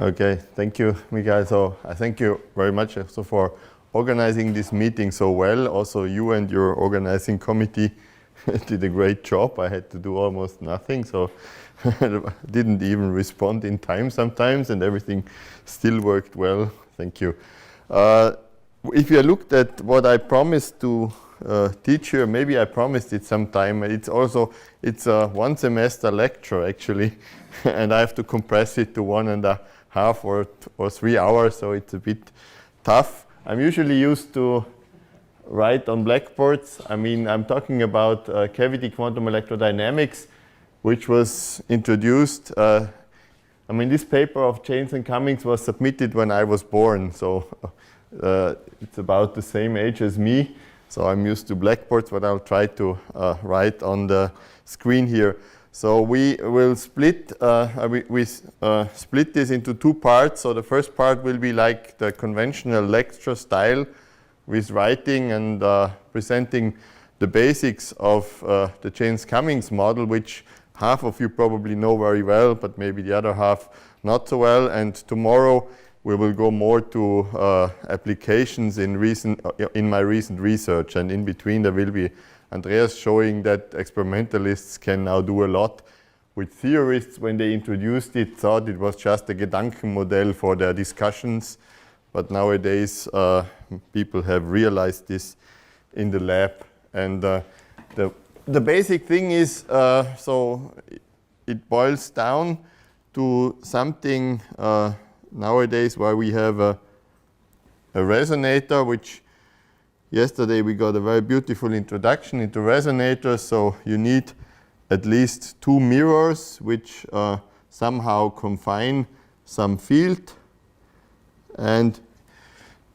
Okay, thank you, Miguel. So I thank you very much also for organizing this meeting so well. Also, you and your organizing committee did a great job. I had to do almost nothing, so didn't even respond in time sometimes, and everything still worked well. Thank you. If you looked at what I promised to teach you, maybe I promised it sometime. It's a one semester lecture actually, and I have to compress it to 1.5 or 3 hours, so it's a bit tough. I'm usually used to write on blackboards. I mean, I'm talking about cavity quantum electrodynamics, which was introduced. I mean, this paper of James and Cummings was submitted when I was born, so it's about the same age as me. So I'm used to blackboards, but I'll try to write on the screen here. So we will split split this into 2 parts. So the first part will be like the conventional lecture style, with writing and presenting the basics of the James-Cummings model, which half of you probably know very well, but maybe the other half not so well. And tomorrow we will go more to applications in my recent research. And in between there will be Andreas showing that experimentalists can now do a lot, which theorists, when they introduced it, thought it was just a Gedankenmodell for their discussions. But nowadays, people have realized this in the lab. And the basic thing is, so it boils down to something nowadays where we have a resonator, which yesterday we got a very beautiful introduction into resonators. So you need at least 2 mirrors, which somehow confine some field. And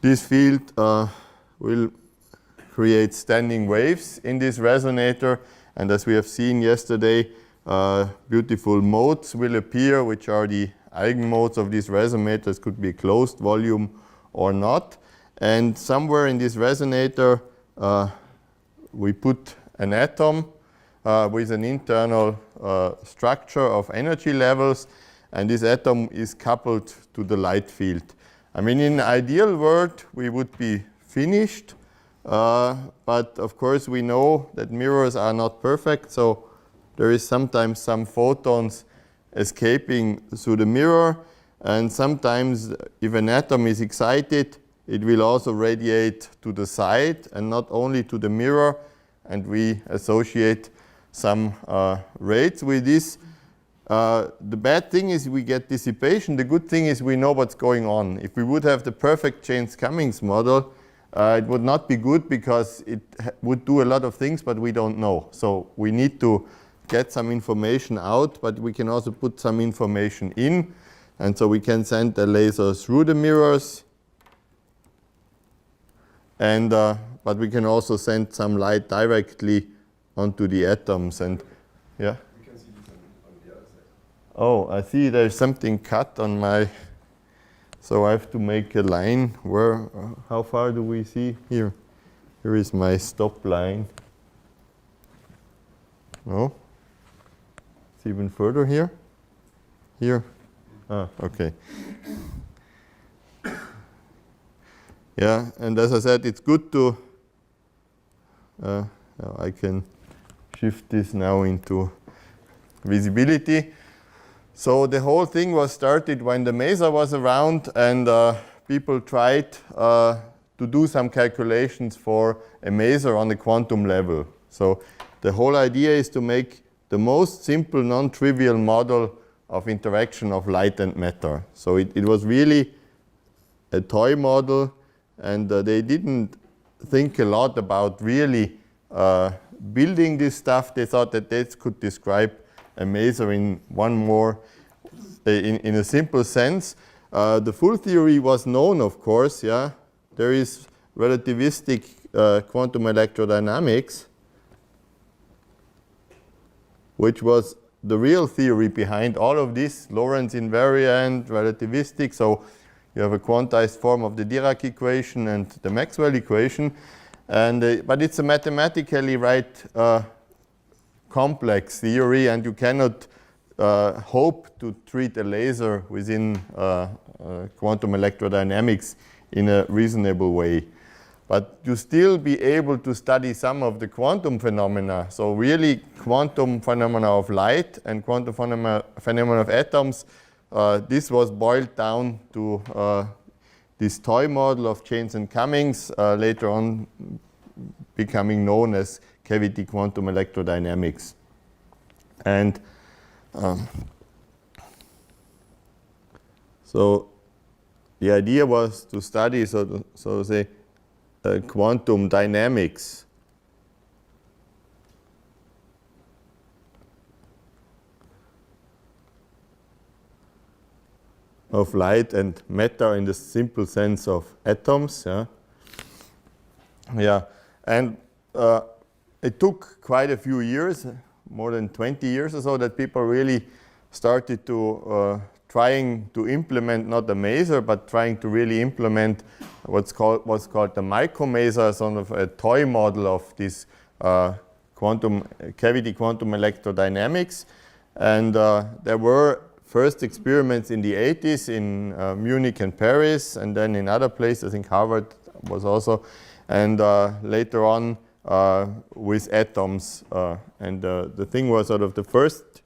this field will create standing waves in this resonator. And as we have seen yesterday, beautiful modes will appear, which are the eigenmodes of these resonators. Could be closed volume or not. And somewhere in this resonator, we put an atom with an internal structure of energy levels. And this atom is coupled to the light field. I mean, in an ideal world, we would be finished. But of course, we know that mirrors are not perfect. So there is sometimes some photons escaping through the mirror. And sometimes, if an atom is excited, it will also radiate to the side and not only to the mirror. And we associate some rates with this. The bad thing is we get dissipation. The good thing is we know what's going on. If we would have the perfect James-Cummings model, it would not be good because it would do a lot of things, but we don't know. So we need to get some information out, but we can also put some information in. And so we can send the laser through the mirrors. And but we can also send some light directly onto the atoms. And yeah. We can see this on the other side. Oh, I see there's something cut on my. So I have to make a line. Where? How far do we see here? Here is my stop line. No. It's even further here. Here. Ah, okay. Yeah, and as I said, it's good to, I can shift this now into visibility. So the whole thing was started when the maser was around, and people tried to do some calculations for a maser on the quantum level. So the whole idea is to make the most simple, non-trivial model of interaction of light and matter. So it was really a toy model. And they didn't think a lot about really building this stuff. They thought that this could describe a maser in in a simple sense. The full theory was known, of course. Yeah, there is relativistic quantum electrodynamics, which was the real theory behind all of this. Lorentz invariant, relativistic. So you have a quantized form of the Dirac equation and the Maxwell equation, and but it's a mathematically complex theory, and you cannot hope to treat a laser within quantum electrodynamics in a reasonable way. But to still be able to study some of the quantum phenomena, so really quantum phenomena of light and quantum phenomena of atoms, this was boiled down to this toy model of Jaynes and Cummings, later on becoming known as cavity quantum electrodynamics. And so the idea was to study, so to say, quantum dynamics of light and matter in the simple sense of atoms. And it took quite a few years, more than 20 years or so, that people really started to trying to implement not a maser, but trying to really implement what's called the micromaser, sort of a toy model of this cavity quantum electrodynamics. And there were first experiments in the 80s in Munich and Paris, and then in other places. I think Harvard was also, and later on with atoms. And the thing was sort of the first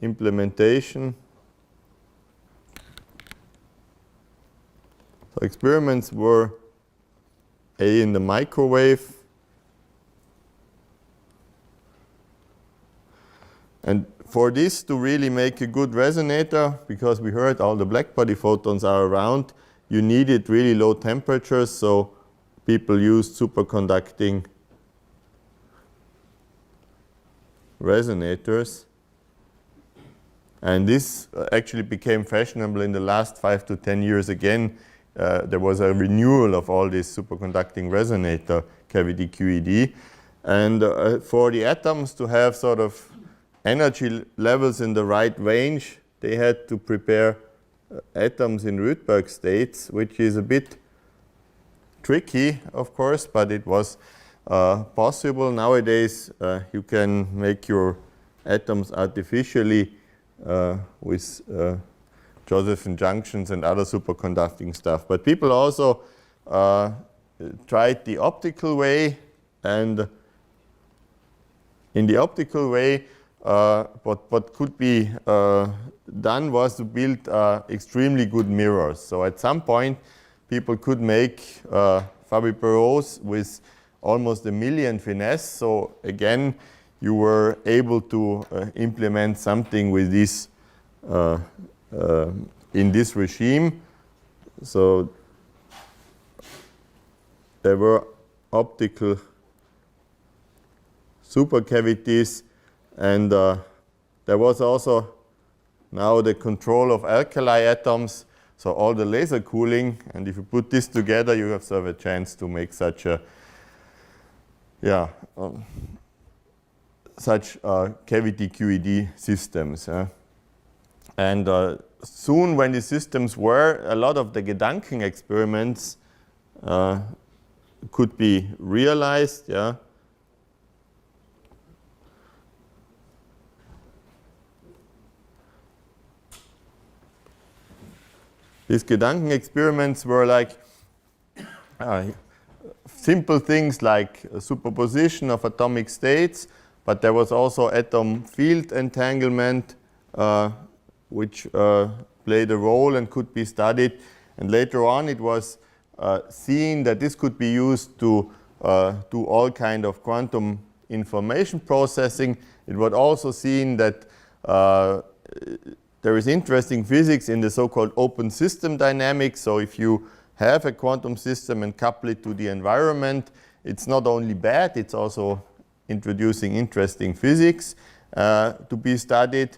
implementation. So experiments were in the microwave, and for this to really make a good resonator, because we heard all the blackbody photons are around, you needed really low temperatures, so people used superconducting resonators. And this actually became fashionable in the last 5 to 10 years again. There was a renewal of all this superconducting resonator cavity QED. And for the atoms to have sort of energy levels in the right range, they had to prepare atoms in Rydberg states, which is a bit tricky, of course, but it was possible. Nowadays, you can make your atoms artificially with Josephson junctions and other superconducting stuff. But people also tried the optical way, and in the optical way, what could be done was to build extremely good mirrors. So at some point, people could make Fabry-Perots with almost 1 million finesse. So again, you were able to implement something with this in this regime. So there were optical supercavities, and there was also now the control of alkali atoms, so all the laser cooling, and if you put this together, you have sort of a chance to make such a cavity QED systems. And soon when the systems were, a lot of the Gedanken experiments could be realized. These Gedanken experiments were like simple things like superposition of atomic states, but there was also atom field entanglement, which played a role and could be studied. And later on, it was seen that this could be used to do all kind of quantum information processing. It was also seen that there is interesting physics in the so-called open system dynamics. So if you have a quantum system and couple it to the environment, it's not only bad, it's also introducing interesting physics to be studied.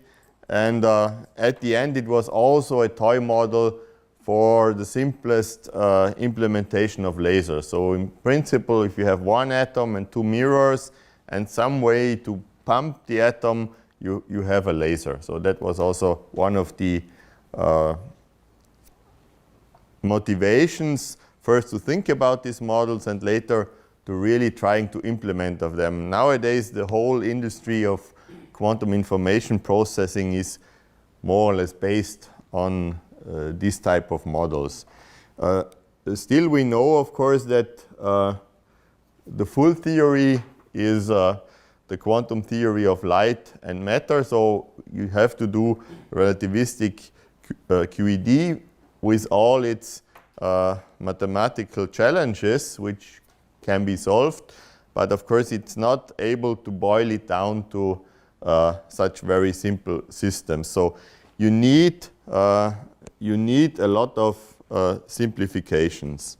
And at the end, it was also a toy model for the simplest implementation of lasers. So in principle, if you have one atom and two mirrors and some way to pump the atom, you have a laser. So that was also one of the motivations, first to think about these models and later to really trying to implement of them. Nowadays, the whole industry of quantum information processing is more or less based on this type of models. Still, we know, of course, that the full theory is the quantum theory of light and matter, so you have to do relativistic QED with all its mathematical challenges, which can be solved, but of course it's not able to boil it down to such very simple systems. So you need a lot of simplifications,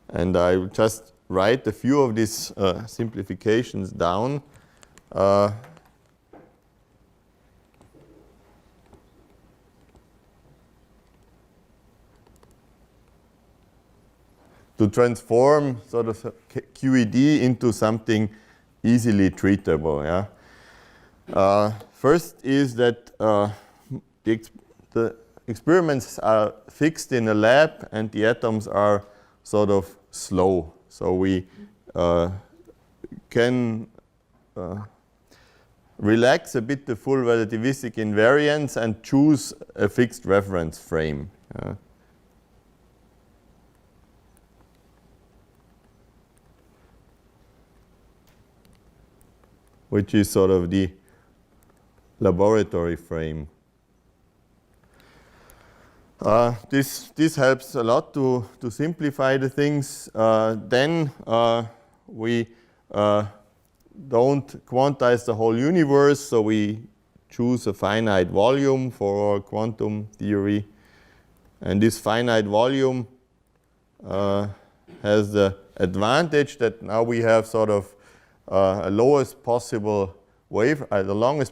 and I will just write a few of these simplifications down. To transform sort of QED into something easily treatable. Yeah? First is that the experiments are fixed in a lab and the atoms are sort of slow. So we can relax a bit the full relativistic invariance and choose a fixed reference frame. Which is sort of the laboratory frame. This helps a lot to simplify the things. Then we don't quantize the whole universe, so we choose a finite volume for our quantum theory. And this finite volume has the advantage that now we have sort of the longest possible wavelengths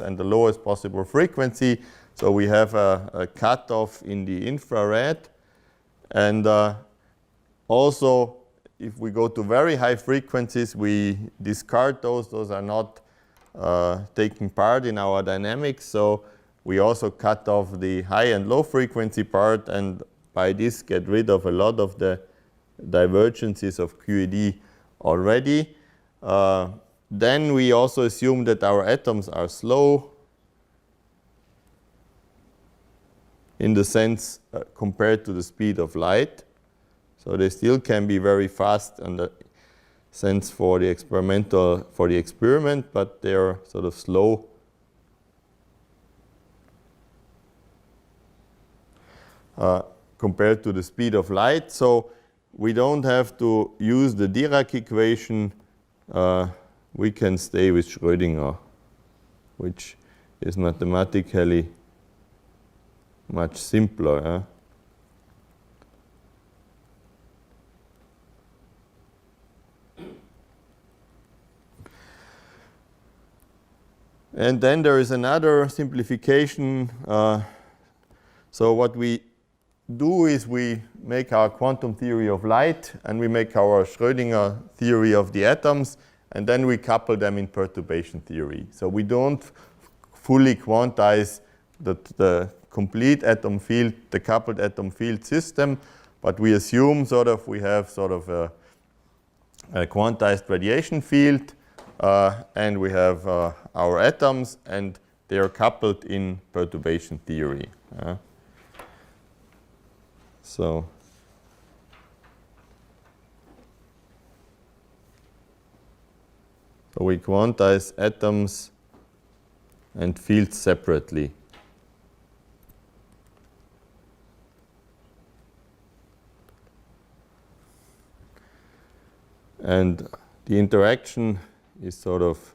and the lowest possible frequency. So we have a cutoff in the infrared. And also, if we go to very high frequencies, we discard those. Those are not taking part in our dynamics. So we also cut off the high and low frequency part, and by this get rid of a lot of the divergences of QED already. Then we also assume that our atoms are slow in the sense compared to the speed of light. So they still can be very fast in the sense for the experiment, but they are sort of slow compared to the speed of light. So we don't have to use the Dirac equation. We can stay with Schrödinger, which is mathematically much simpler. And then there is another simplification. So what we do is we make our quantum theory of light and we make our Schrödinger theory of the atoms, and then we couple them in perturbation theory. So we don't fully quantize the complete atom field, the coupled atom field system, but we assume we have sort of a quantized radiation field, and we have our atoms, and they are coupled in perturbation theory. So we quantize atoms and fields separately. And the interaction is sort of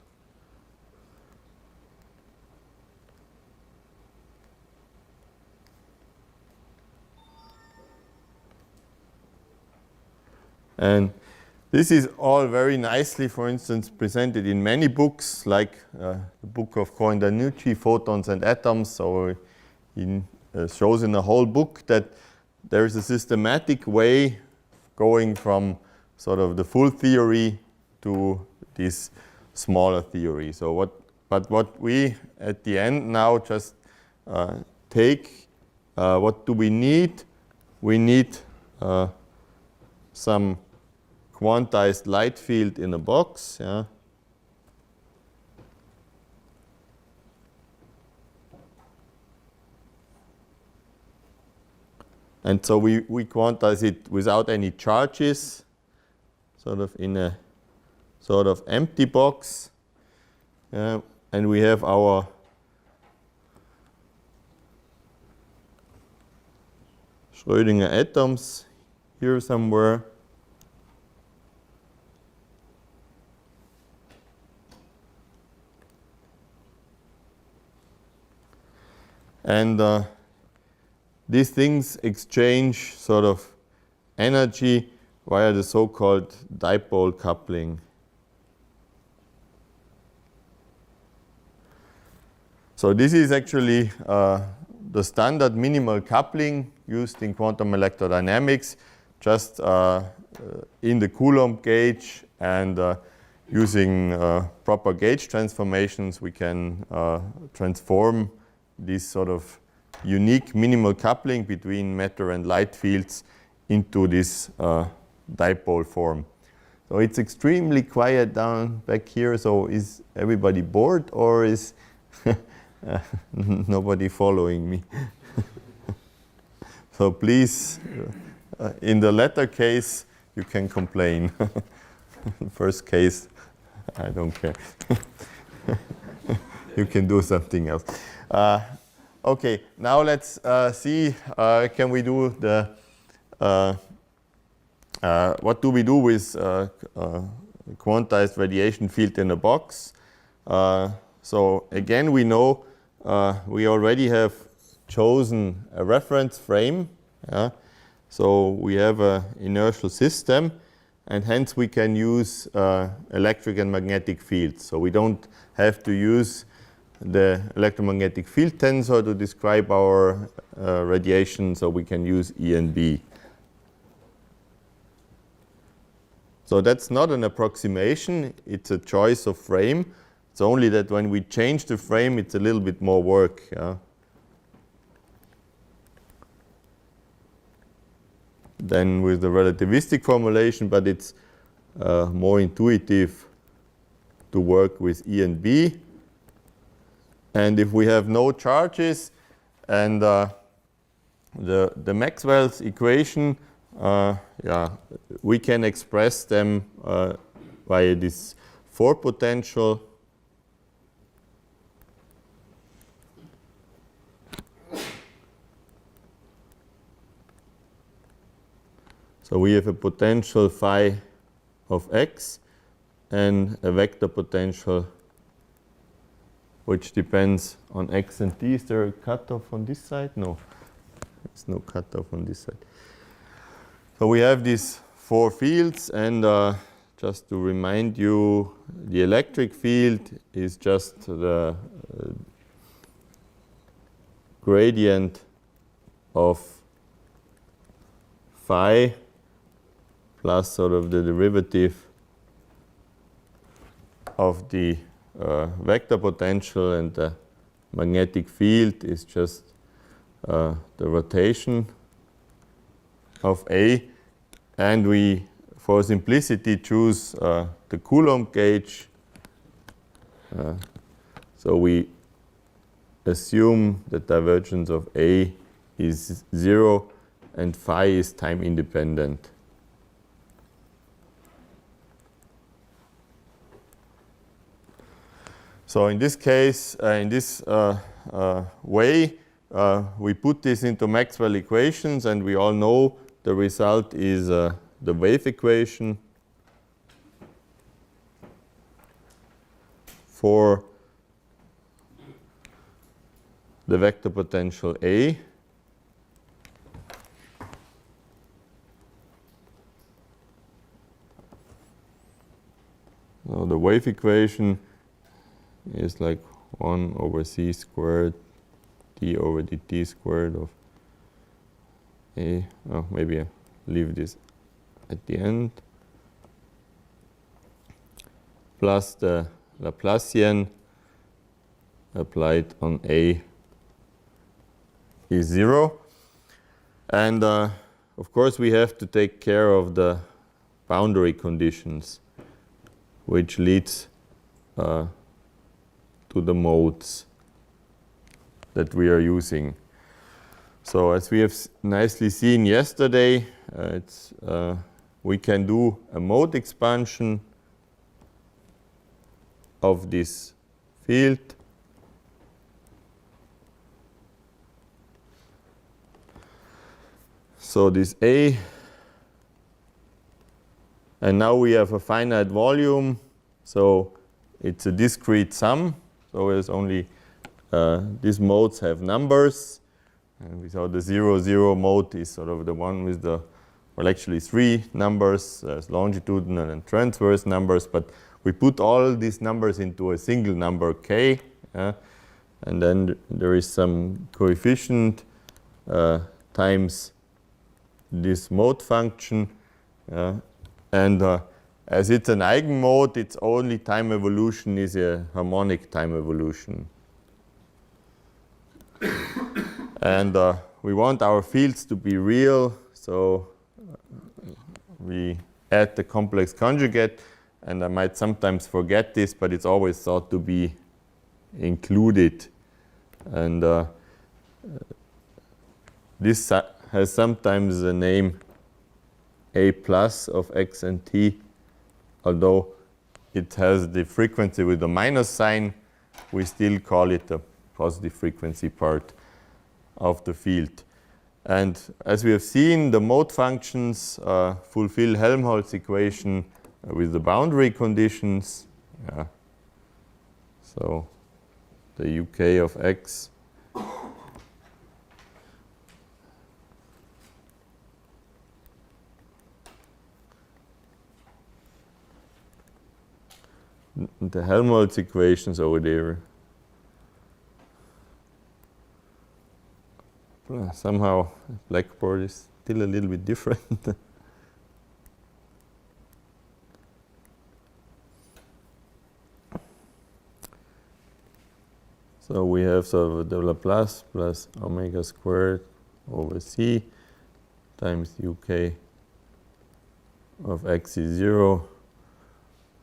and this is all very nicely, for instance, presented in many books, like the book of Cohen-Danucci, Photons and Atoms. So he shows in the whole book that there is a systematic way going from sort of the full theory to this smaller theory. So what we at the end now just take, what do we need? We need some quantized light field in a box, And so we quantize it without any charges, sort of in a sort of empty box. And we have our Schrödinger atoms here somewhere. And these things exchange sort of energy via the so-called dipole coupling. So this is actually the standard minimal coupling used in quantum electrodynamics, just in the Coulomb gauge, and using proper gauge transformations, we can transform this sort of unique minimal coupling between matter and light fields into this dipole form. So it's extremely quiet down back here. So is everybody bored, or is nobody following me? So please, in the latter case, you can complain. First case, I don't care. You can do something else. Okay, now let's see, can we do the, what do we do with quantized radiation field in a box? So again, we know we already have chosen a reference frame. Yeah? So we have an inertial system, and hence we can use electric and magnetic fields. So we don't have to use the electromagnetic field tensor to describe our radiation, so we can use E and B. So that's not an approximation, it's a choice of frame. It's only that when we change the frame, it's a little bit more work. Yeah? Than with the relativistic formulation, but it's more intuitive to work with E and B. And if we have no charges, and the Maxwell's equation, we can express them via this 4 potential. So we have a potential phi of x and a vector potential which depends on x and t. Is there a cutoff on this side? No, there's no cutoff on this side. So we have these 4 fields, and just to remind you, the electric field is just the gradient of phi plus sort of the derivative of the vector potential, and the magnetic field is just the rotation of A. And we, for simplicity, choose the Coulomb gauge. So we assume the divergence of A is 0 and phi is time independent. So in this case, in this way, we put this into Maxwell equations, and we all know the result is the wave equation for the vector potential A. So the wave equation is like 1 over c squared d over dt squared of A. Oh, maybe I leave this at the end. Plus the Laplacian applied on A is 0. And of course we have to take care of the boundary conditions, which leads to the modes that we are using. So as we have nicely seen yesterday, we can do a mode expansion of this field. So this A, and now we have a finite volume, so it's a discrete sum. So there's only, these modes have numbers. And we saw the 0, 0 mode is sort of the one with the, well, actually 3 numbers. There's longitudinal and transverse numbers, but we put all these numbers into a single number k, and then there is some coefficient times this mode function, and as it's an eigenmode, its only time evolution is a harmonic time evolution. And we want our fields to be real, so we add the complex conjugate, and I might sometimes forget this, but it's always thought to be included. And this has sometimes the name A plus of x and t, although it has the frequency with the minus sign, we still call it the positive frequency part of the field. And as we have seen, the mode functions fulfill Helmholtz equation with the boundary conditions. Yeah. So the UK of x the Helmholtz equations over there. Somehow Blackboard is still a little bit different. So we have sort of the Laplace plus omega squared over c times uk of x is 0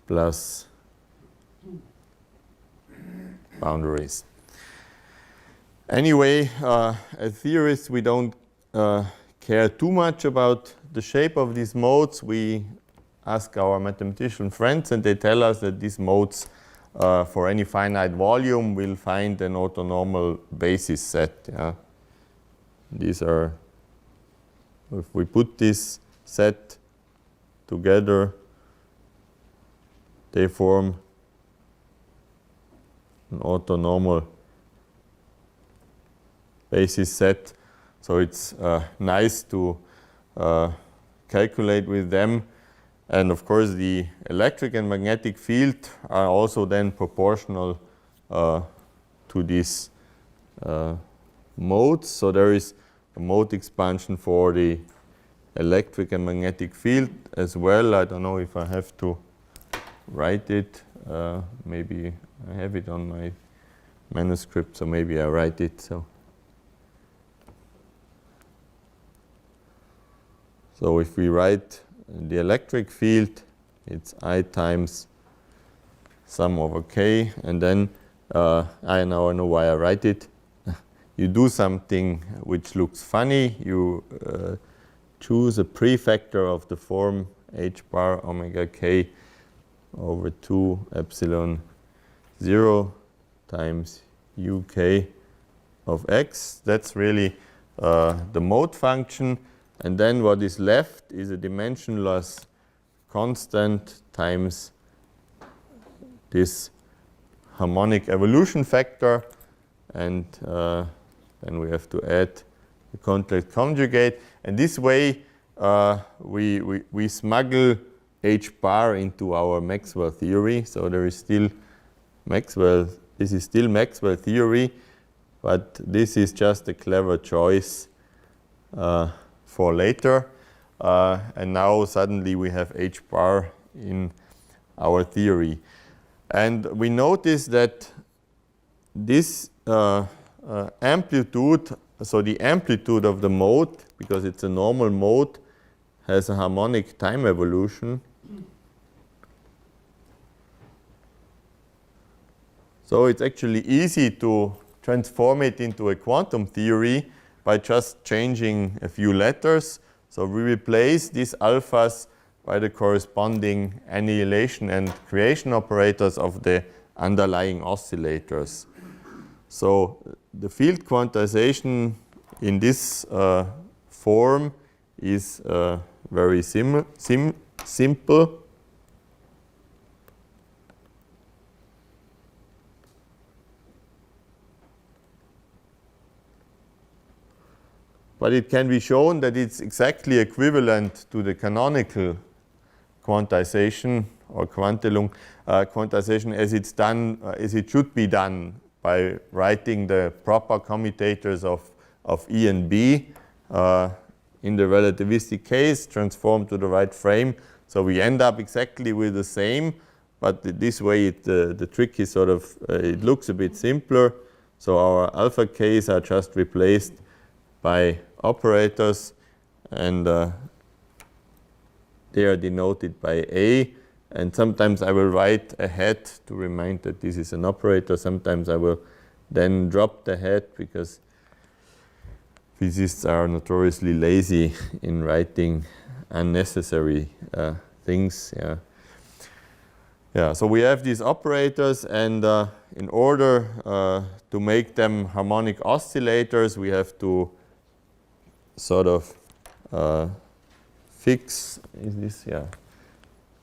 plus boundaries. Anyway, as theorists, we don't care too much about the shape of these modes. We ask our mathematician friends, and they tell us that these modes for any finite volume will find an orthonormal basis set. Yeah. These are, if we put this set together, they form an orthonormal basis set. So it's nice to calculate with them. And of course, the electric and magnetic field are also then proportional to these modes. So there is a mode expansion for the electric and magnetic field as well. I don't know if I have to write it. Maybe I have it on my manuscript, so maybe I write it. So if we write the electric field, it's I times sum over k, and then I now know why I write it. You do something which looks funny. You choose a prefactor of the form h bar omega k over 2 epsilon 0 times uk of x. That's really the mode function. And then what is left is a dimensionless constant times this harmonic evolution factor. And then we have to add the complex conjugate. And this way we smuggle h bar into our Maxwell theory. So there is still Maxwell, this is still Maxwell theory, but this is just a clever choice for later. And now suddenly we have h bar in our theory. And we notice that this amplitude, so the amplitude of the mode, because it's a normal mode, has a harmonic time evolution. So it's actually easy to transform it into a quantum theory by just changing a few letters. So we replace these alphas by the corresponding annihilation and creation operators of the underlying oscillators. So the field quantization in this form is very simple. But it can be shown that it's exactly equivalent to the canonical quantization or Quantelung quantization as it's done, as it should be done by writing the proper commutators of E and B in the relativistic case, transformed to the right frame. So we end up exactly with the same, but this way the trick is sort of, it looks a bit simpler. So our alpha k's are just replaced by operators, and they are denoted by A. And sometimes I will write a hat to remind that this is an operator. Sometimes I will then drop the hat because physicists are notoriously lazy in writing unnecessary things. Yeah. Yeah. So we have these operators, and in order to make them harmonic oscillators, we have to sort of fix, is this, yeah,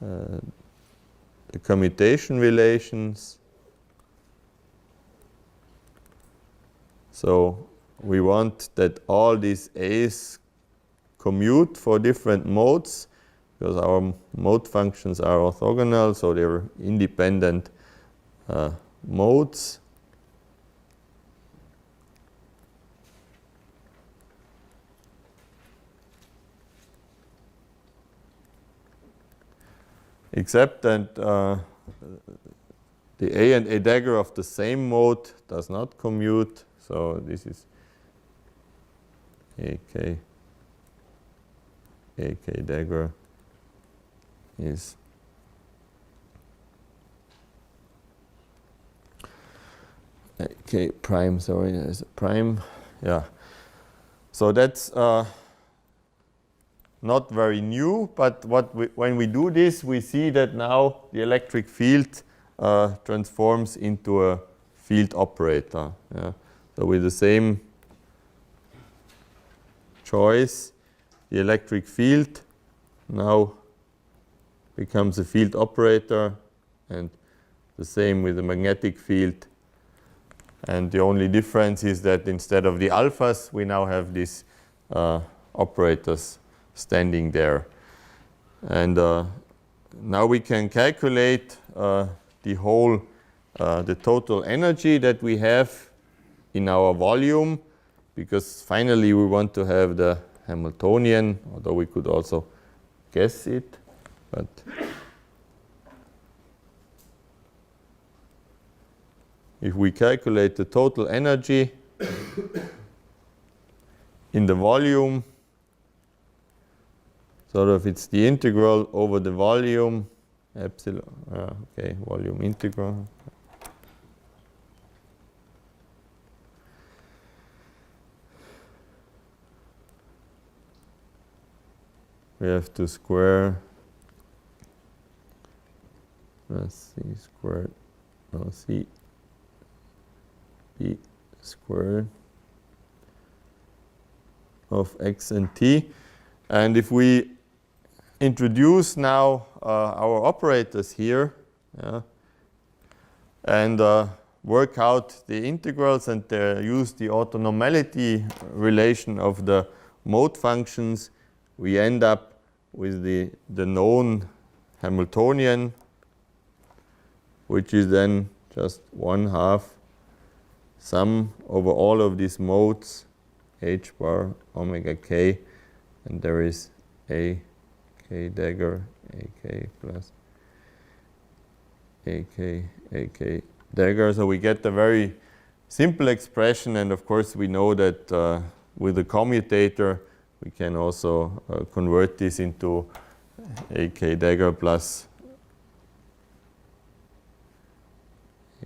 the commutation relations. So we want that all these A's commute for different modes, because our mode functions are orthogonal, so they're independent modes. Except that the A and A dagger of the same mode does not commute. So this is AK dagger is AK prime, sorry, there's a prime. Yeah. So that's not very new, but when we do this, we see that now the electric field transforms into a field operator. Yeah. So with the same choice, the electric field now becomes a field operator, and the same with the magnetic field. And the only difference is that instead of the alphas, we now have these operators standing there. And now we can calculate the whole, the total energy that we have in our volume, because finally we want to have the Hamiltonian, although we could also guess it. But if we calculate the total energy in the volume, sort of it's the integral over the volume, epsilon, okay, volume integral. We have to square plus c squared, no, c b squared of x and t. And if we introduce now our operators here, and work out the integrals and use the orthonormality relation of the mode functions, we end up with the known Hamiltonian, which is then just 1/2 sum over all of these modes, h bar omega k, and there is a k dagger, ak plus ak dagger. So we get a very simple expression, and of course we know that with the commutator we can also convert this into ak dagger plus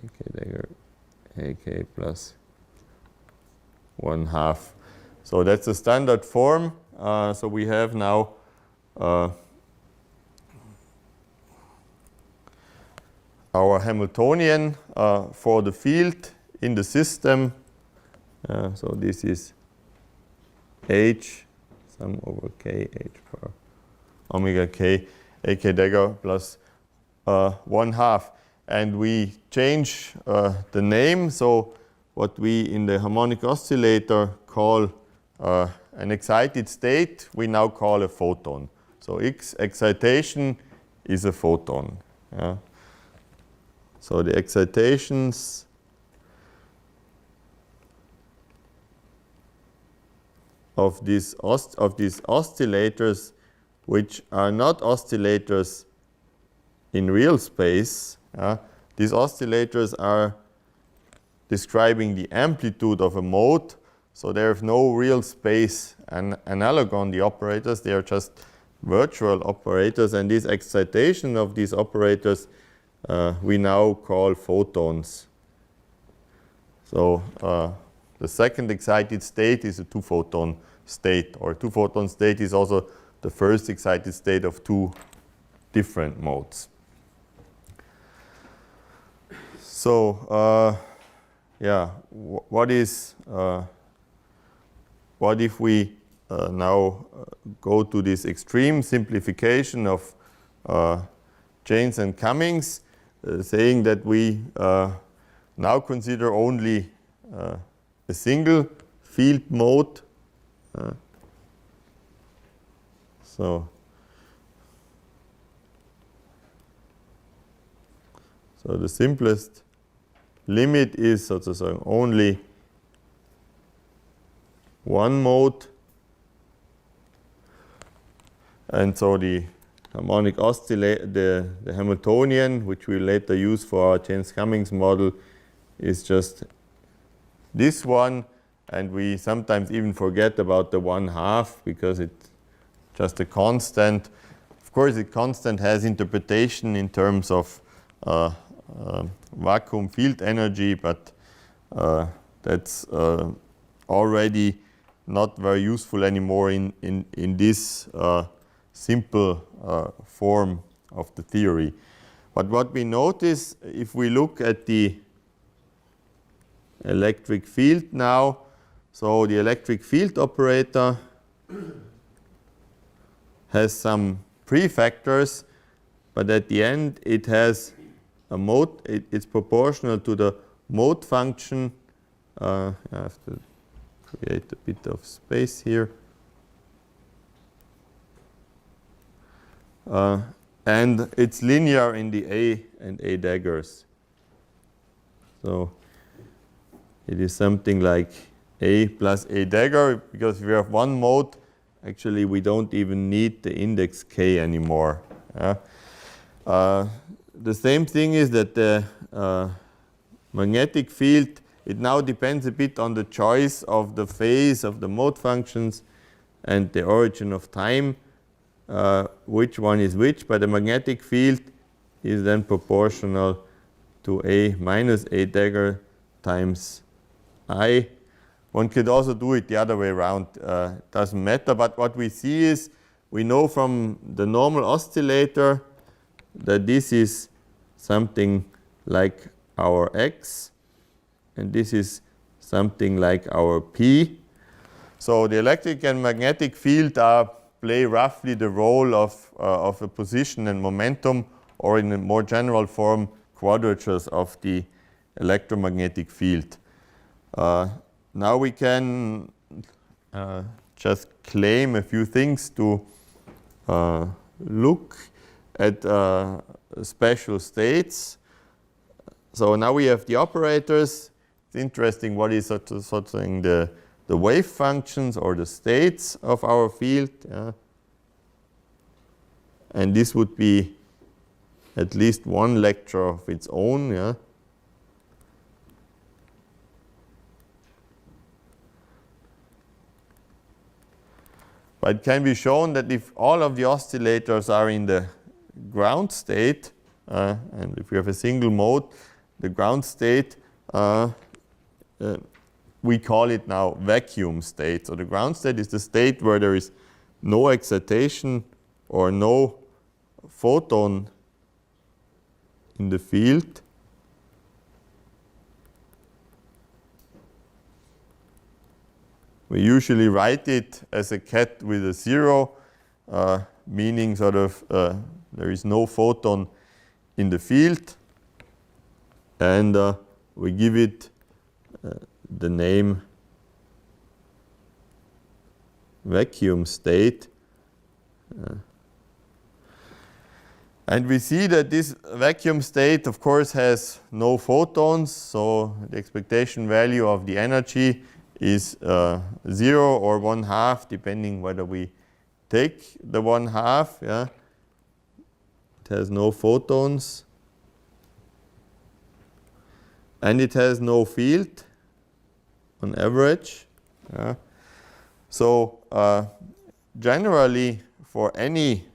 ak dagger ak plus 1/2. So that's the standard form. So we have now our Hamiltonian for the field in the system. So this is h sum over k, h power omega k, ak dagger plus 1/2. And we change the name. So what we in the harmonic oscillator call an excited state, we now call a photon. So X excitation is a photon. Yeah. So the excitations of these oscillators, which are not oscillators in real space, these oscillators are describing the amplitude of a mode. So there is no real space analog on the operators. They are just virtual operators. And this excitation of these operators we now call photons. So the second excited state is a two-photon state, or a two-photon state is also the first excited state of two different modes. So yeah, what if we now go to this extreme simplification of Janes and Cummings, saying that we now consider only a single field mode. So the simplest limit is sozusagen only one mode, and so the harmonic oscillator, the Hamiltonian, which we later use for our James-Cummings model, is just this one, and we sometimes even forget about the 1/2 because it's just a constant. Of course, a constant has interpretation in terms of vacuum field energy, but that's already not very useful anymore in this simple form of the theory. But what we notice, if we look at the electric field now, so the electric field operator has some prefactors, but at the end it has a mode, it's proportional to the mode function. I have to create a bit of space here. And it's linear in the A and A daggers. So it is something like A plus A dagger, because if we have one mode, actually we don't even need the index K anymore. The same thing is that the magnetic field, it now depends a bit on the choice of the phase of the mode functions and the origin of time, which one is which, but the magnetic field is then proportional to A minus A dagger times I. One could also do it the other way around, it doesn't matter, but what we see is, we know from the normal oscillator that this is something like our X, and this is something like our P. So the electric and magnetic field play roughly the role of a position and momentum, or in a more general form, quadratures of the electromagnetic field. Now we can just claim a few things to look at special states. So now we have the operators. It's interesting what is sort of the wave functions or the states of our field. And this would be at least one lecture of its own. Yeah. But it can be shown that if all of the oscillators are in the ground state, and if we have a single mode, the ground state we call it now vacuum state. So the ground state is the state where there is no excitation or no photon in the field. We usually write it as a cat with a 0, meaning sort of there is no photon in the field, and we give it the name vacuum state. And we see that this vacuum state, of course, has no photons, so the expectation value of the energy is 0 or 1/2, depending whether we take the 1/2. Yeah, it has no photons, and it has no field on average. Yeah. So generally, for any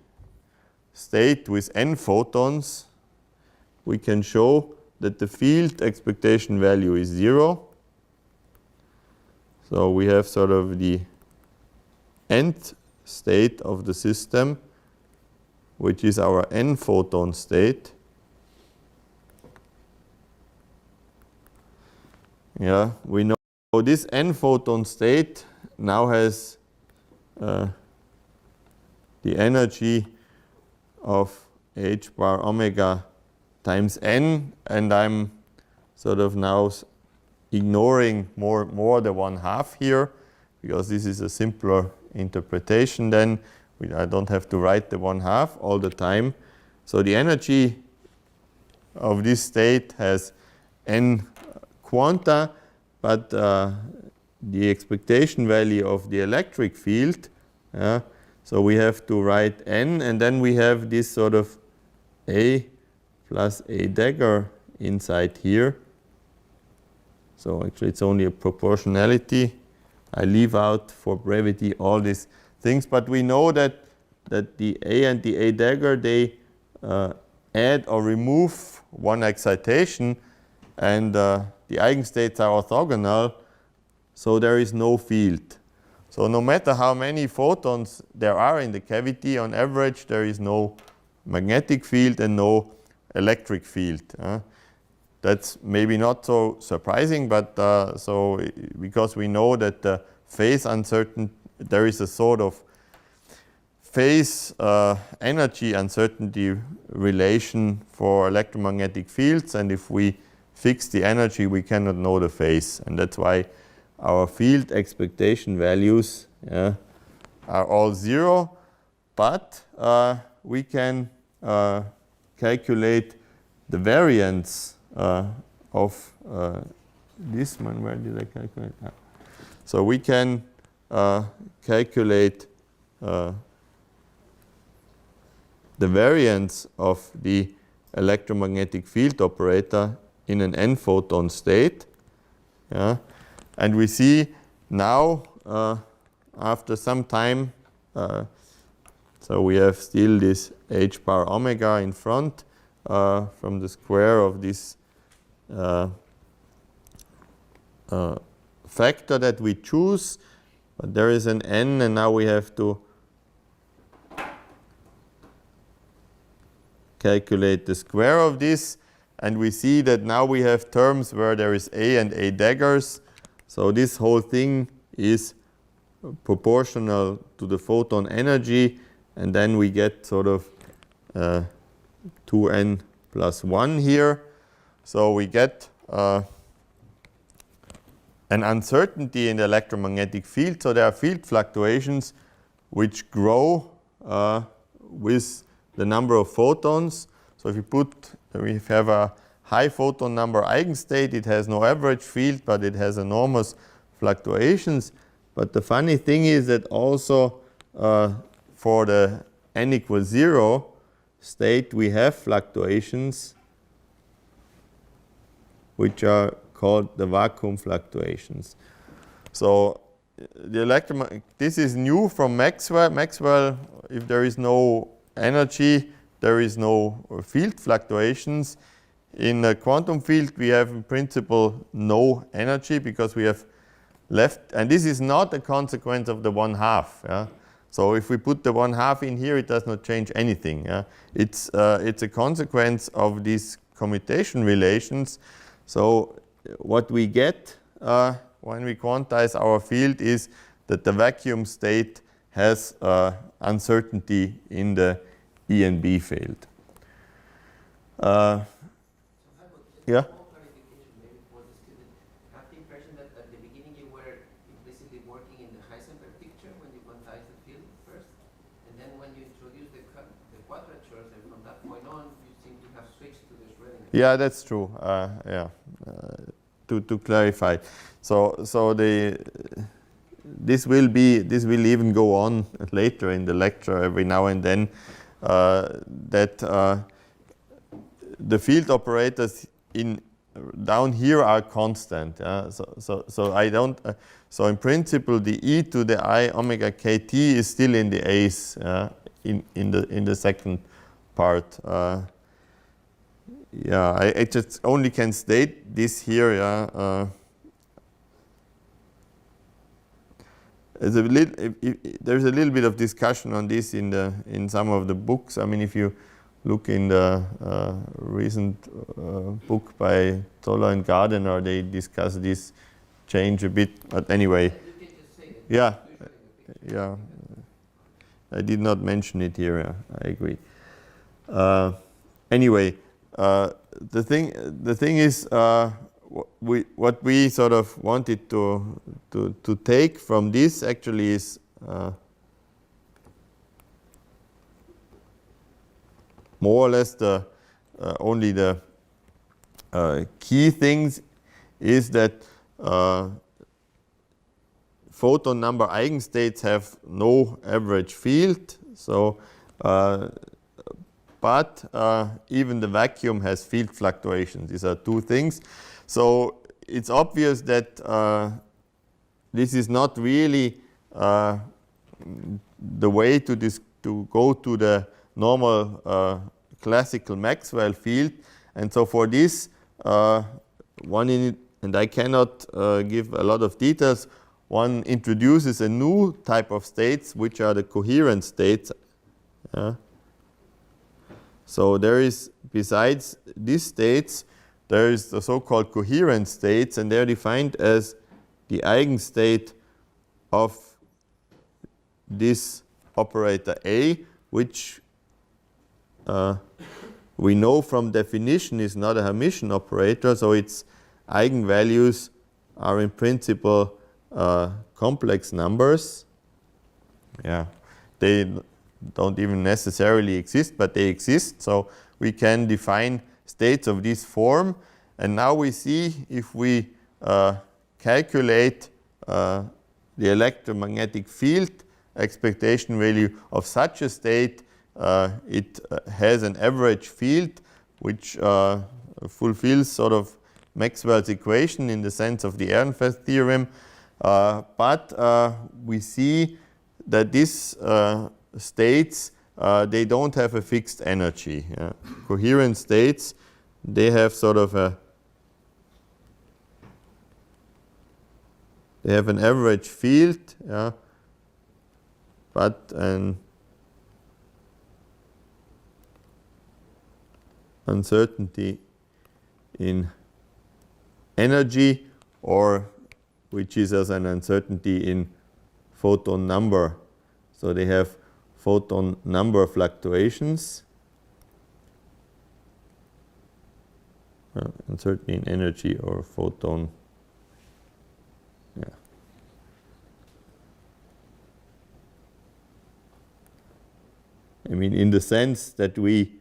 state with n photons, we can show that the field expectation value is 0. So we have sort of the nth state of the system, which is our n photon state. Yeah, we know this n photon state now has the energy of h bar omega times n, and I'm sort of now ignoring more the 1/2 here, because this is a simpler interpretation then. I don't have to write the 1/2 all the time. So the energy of this state has n quanta, but the expectation value of the electric field, so we have to write n, and then we have this sort of a plus a dagger inside here. So actually it's only a proportionality. I leave out for brevity all these things, but we know that the a and the a dagger, they add or remove one excitation, and the eigenstates are orthogonal, so there is no field. So no matter how many photons there are in the cavity, on average there is no magnetic field and no electric field. That's maybe not so surprising, but so because we know that the phase uncertainty, there is a sort of phase energy uncertainty relation for electromagnetic fields, and if we fix the energy, we cannot know the phase, and that's why our field expectation values are all 0, but we can calculate the variance of this one. Where did I calculate that? So we can calculate the variance of the electromagnetic field operator in an n photon state. Yeah. And we see now, after some time, so we have still this h bar omega in front from the square of this factor that we choose, but there is an n, and now we have to calculate the square of this, and we see that now we have terms where there is a and a daggers. So this whole thing is proportional to the photon energy, and then we get sort of 2n plus 1 here. So we get an uncertainty in the electromagnetic field. So there are field fluctuations which grow with the number of photons. So if we have a high photon number eigenstate, it has no average field, but it has enormous fluctuations. But the funny thing is that also for the n equals 0 state, we have fluctuations which are called the vacuum fluctuations. So this is new from Maxwell. Maxwell, if there is no energy, there is no field fluctuations. In a quantum field, we have in principle no energy because we have left, and this is not a consequence of the 1/2. Yeah? So if we put the 1/2 in here, it does not change anything. Yeah? It's a consequence of these commutation relations. So what we get when we quantize our field is that the vacuum state has uncertainty in the E and B field. Yeah? Small clarification maybe for the student. I have the impression that at the beginning you were implicitly working in the Heisenberg picture when you quantized the field first, and then when you introduced the quadratures, and from that point on you seem to have switched to the Schrödinger. Yeah, that's true. To clarify, so this will even go on later in the lecture every now and then, that the field operators down here are constant. So in principle the e to the I omega kt is still in the a's in the second part. I just only can state this here. There's a little bit of discussion on this in some of the books. I mean, if you look in the recent book by Toller and Gardner, they discuss this change a bit. But anyway, You can just say that. yeah. I did not mention it here. I agree. Anyway, the thing is, what we sort of wanted to take from this actually is more or less the only the key things is that photon number eigenstates have no average field. So, but even the vacuum has field fluctuations. These are two things. So it's obvious that this is not really the way to go to the normal classical Maxwell field. And so for this, and I cannot give a lot of details, one introduces a new type of states, which are the coherent states. So there is, besides these states, there is the so-called coherent states, and they're defined as the eigenstate of this operator A, which we know from definition is not a Hermitian operator, so its eigenvalues are in principle complex numbers. They don't even necessarily exist, but they exist, so we can define states of this form. And now we see if we calculate the electromagnetic field expectation value of such a state, it has an average field which fulfills sort of Maxwell's equation in the sense of the Ehrenfest theorem, but we see that these states, they don't have a fixed energy. Coherent states, they have sort of they have an average field, but an uncertainty in energy, or which is as an uncertainty in photon number. So they have photon number fluctuations, uncertainty in energy or photon. I mean, in the sense that we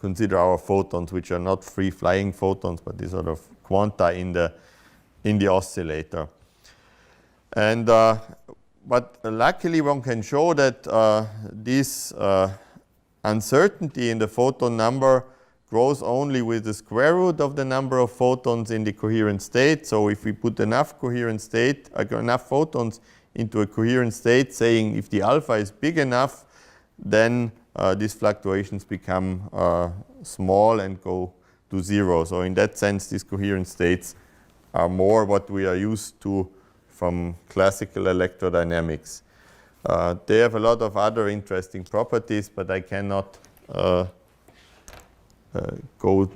consider our photons, which are not free-flying photons, but these sort of quanta in the oscillator. And but luckily, one can show that this uncertainty in the photon number grows only with the square root of the number of photons in the coherent state. So if we put enough enough photons into a coherent state, saying if the alpha is big enough, then these fluctuations become small and go to zero. So in that sense, these coherent states are more what we are used to from classical electrodynamics. They have a lot of other interesting properties, but I cannot go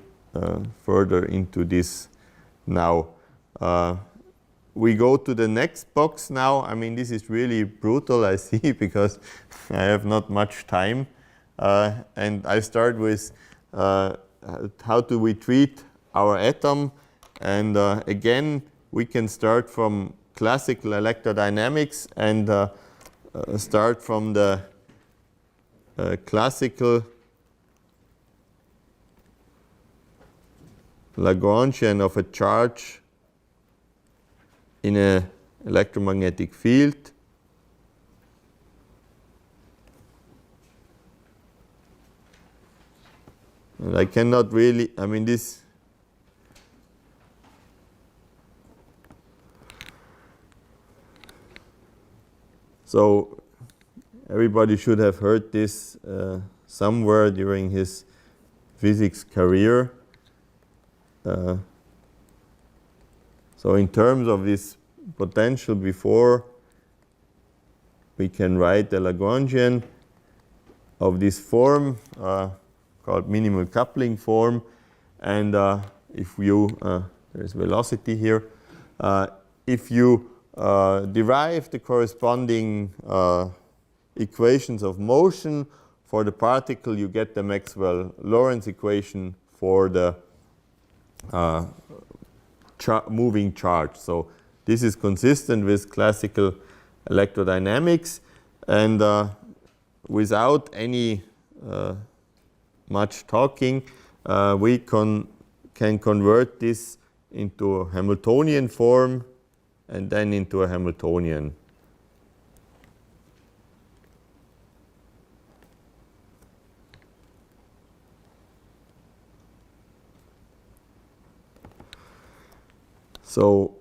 further into this now. We go to the next box now. I mean, this is really brutal, I see, because I have not much time. And I start with how do we treat our atom. And again, we can start from classical electrodynamics and start from the classical Lagrangian of a charge in an electromagnetic field. And I cannot really, I mean, this. So everybody should have heard this somewhere during his physics career. So in terms of this potential before, we can write the Lagrangian of this form called minimal coupling form. And if you, there's velocity here, if you derive the corresponding equations of motion for the particle, you get the Maxwell-Lorentz equation for the moving charge. So this is consistent with classical electrodynamics, and without any much talking, we can convert this into a Hamiltonian form and then into a Hamiltonian. So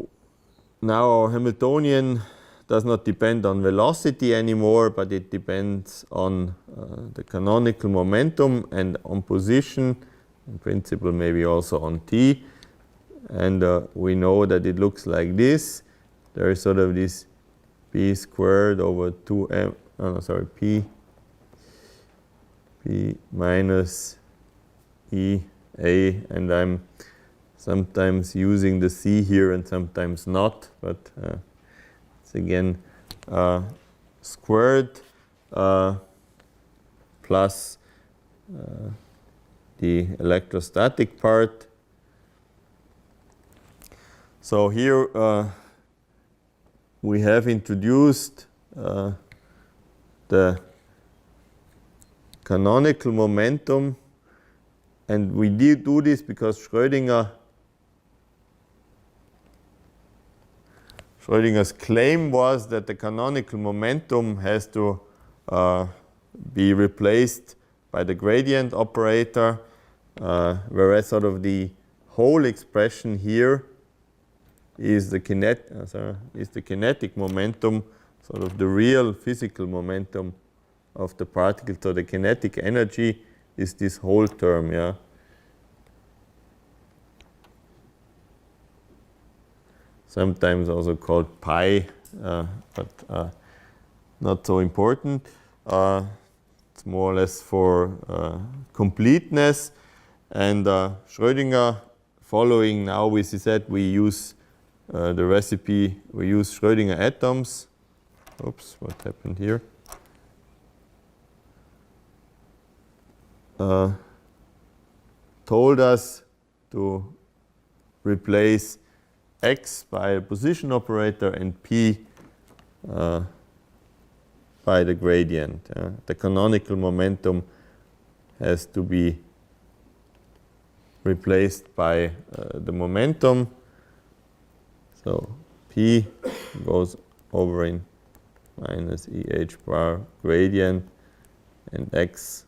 now our Hamiltonian does not depend on velocity anymore, but it depends on the canonical momentum and on position, in principle maybe also on t. And we know that it looks like this. There is sort of this p squared over 2m, oh no, sorry, p minus e a, and I'm sometimes using the c here and sometimes not, but it's again squared plus the electrostatic part. So here we have introduced the canonical momentum, and we did do this because Schrödinger's claim was that the canonical momentum has to be replaced by the gradient operator, whereas sort of the whole expression here is the kinetic momentum, sort of the real physical momentum of the particle. So the kinetic energy is this whole term, yeah. Sometimes also called pi, but not so important. It's more or less for completeness. And Schrödinger, following now, we said we use the recipe, we use Schrödinger atoms. Oops, what happened here? Told us to replace x by a position operator and p by the gradient. The canonical momentum has to be replaced by the momentum. So p goes over in minus eh bar gradient, and x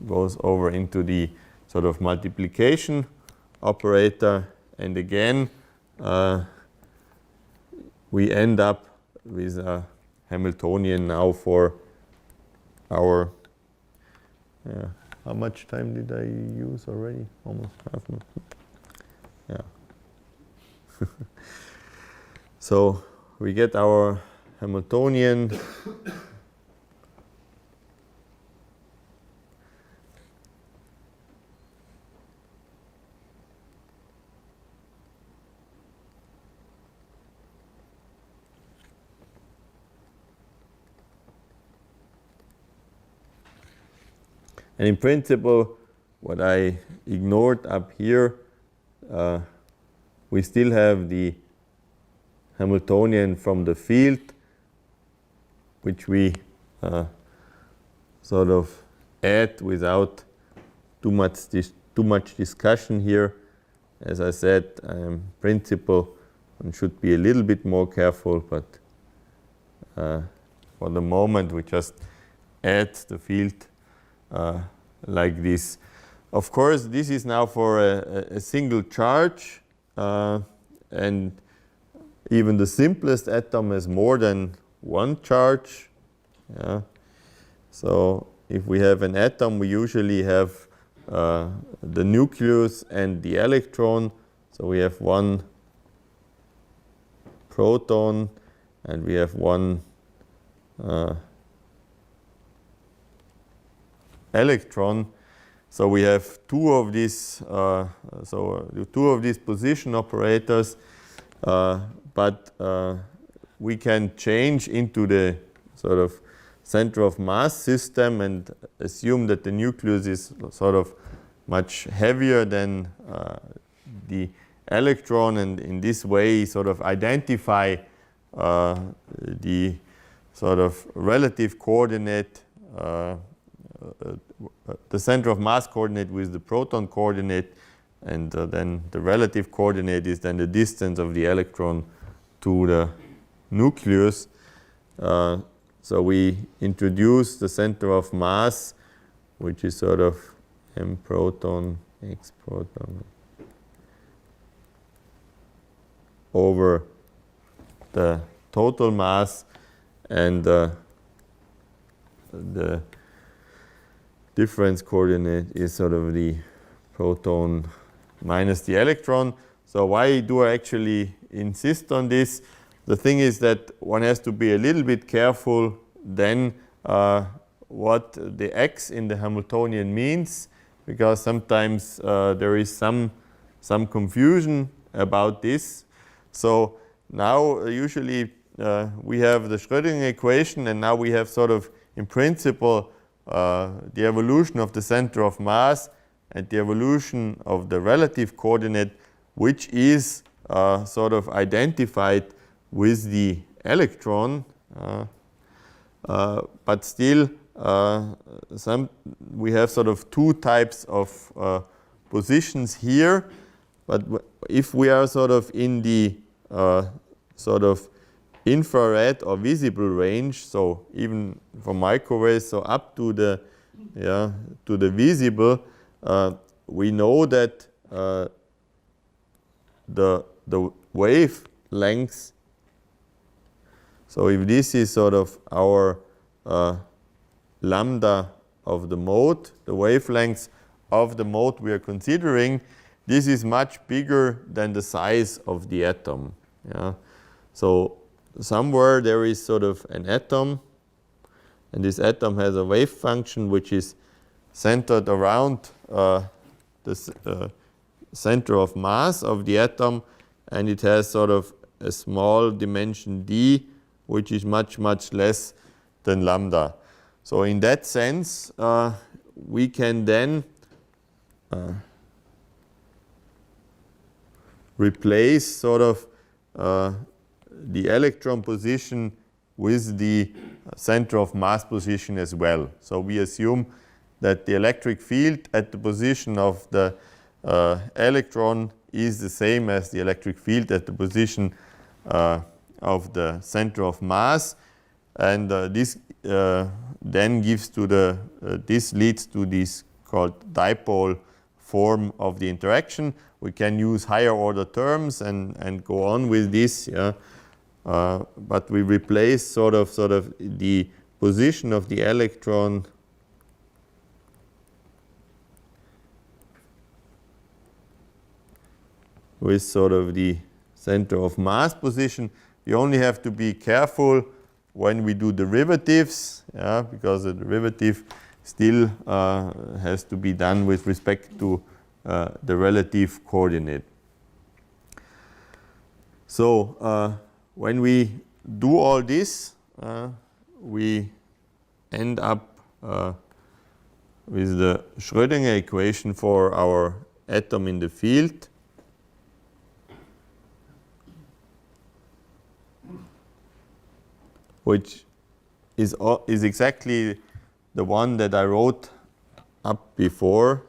goes over into the sort of multiplication operator. And again, we end up with a Hamiltonian now for our, how much time did I use already? Almost half. Yeah. So we get our Hamiltonian and in principle, what I ignored up here, we still have the Hamiltonian from the field, which we sort of add without too much discussion here. As I said, in principle, one should be a little bit more careful, but for the moment, we just add the field like this. Of course, this is now for a single charge, and even the simplest atom has more than one charge. Yeah. So if we have an atom, we usually have the nucleus and the electron. So we have one proton and we have one electron. So we have two of these position operators, but we can change into the sort of center of mass system and assume that the nucleus is sort of much heavier than the electron, and in this way sort of identify the sort of relative coordinate, the center of mass coordinate with the proton coordinate, and then the relative coordinate is then the distance of the electron to the nucleus. So we introduce the center of mass, which is sort of m proton, x proton, over the total mass, and the difference coordinate is sort of the proton minus the electron. So why do I actually insist on this? The thing is that one has to be a little bit careful then what the x in the Hamiltonian means, because sometimes there is some confusion about this. So now usually we have the Schrödinger equation, and now we have sort of in principle the evolution of the center of mass and the evolution of the relative coordinate, which is sort of identified with the electron, but still we have sort of two types of positions here. But if we are sort of in the sort of infrared or visible range, so even for microwaves, so up to the visible, we know that the wavelengths. So if this is sort of our lambda of the mode, the wavelengths of the mode we are considering, this is much bigger than the size of the atom. Yeah. So somewhere there is sort of an atom, and this atom has a wave function which is centered around the center of mass of the atom, and it has sort of a small dimension d, which is much, much less than lambda. So in that sense, we can then replace sort of the electron position with the center of mass position as well. So we assume that the electric field at the position of the electron is the same as the electric field at the position of the center of mass, and this then gives to the this leads to this called dipole form of the interaction. We can use higher order terms and go on with this, yeah. But we replace sort of the position of the electron with sort of the center of mass position, we only have to be careful when we do derivatives, because the derivative still has to be done with respect to the relative coordinate. So when we do all this, we end up with the Schrödinger equation for our atom in the field. Which is exactly the one that I wrote up before.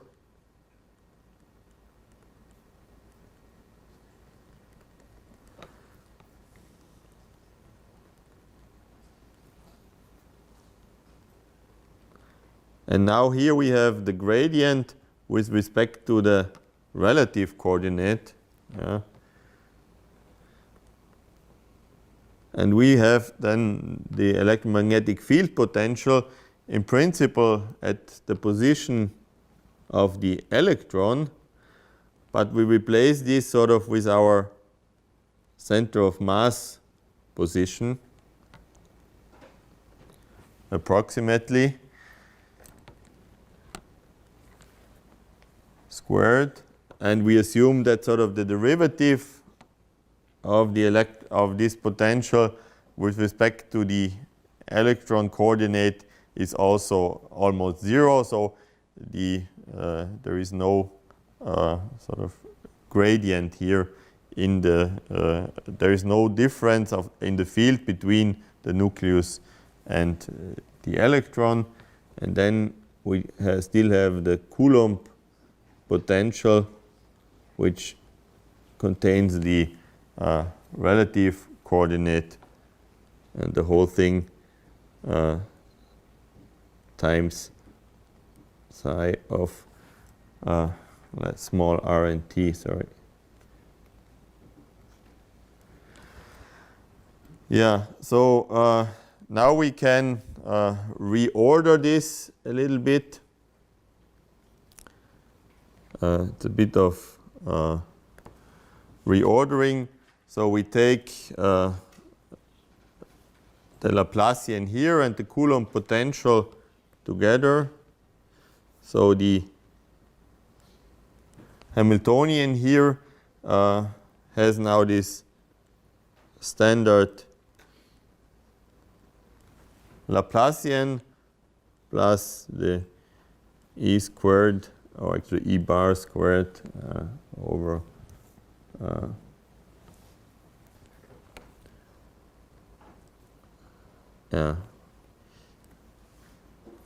And now here we have the gradient with respect to the relative coordinate. And we have then the electromagnetic field potential in principle at the position of the electron, but we replace this sort of with our center of mass position approximately squared, and we assume that sort of the derivative of this potential with respect to the electron coordinate is also almost zero, so there is no sort of gradient here in the there is no difference in the field between the nucleus and the electron, and then we still have the Coulomb potential, which contains the relative coordinate and the whole thing times psi of small r and t, sorry. Yeah, so now we can reorder this a little bit. It's a bit of reordering. So we take the Laplacian here and the Coulomb potential together. So the Hamiltonian here has now this standard Laplacian plus the E squared, or actually E bar squared over yeah,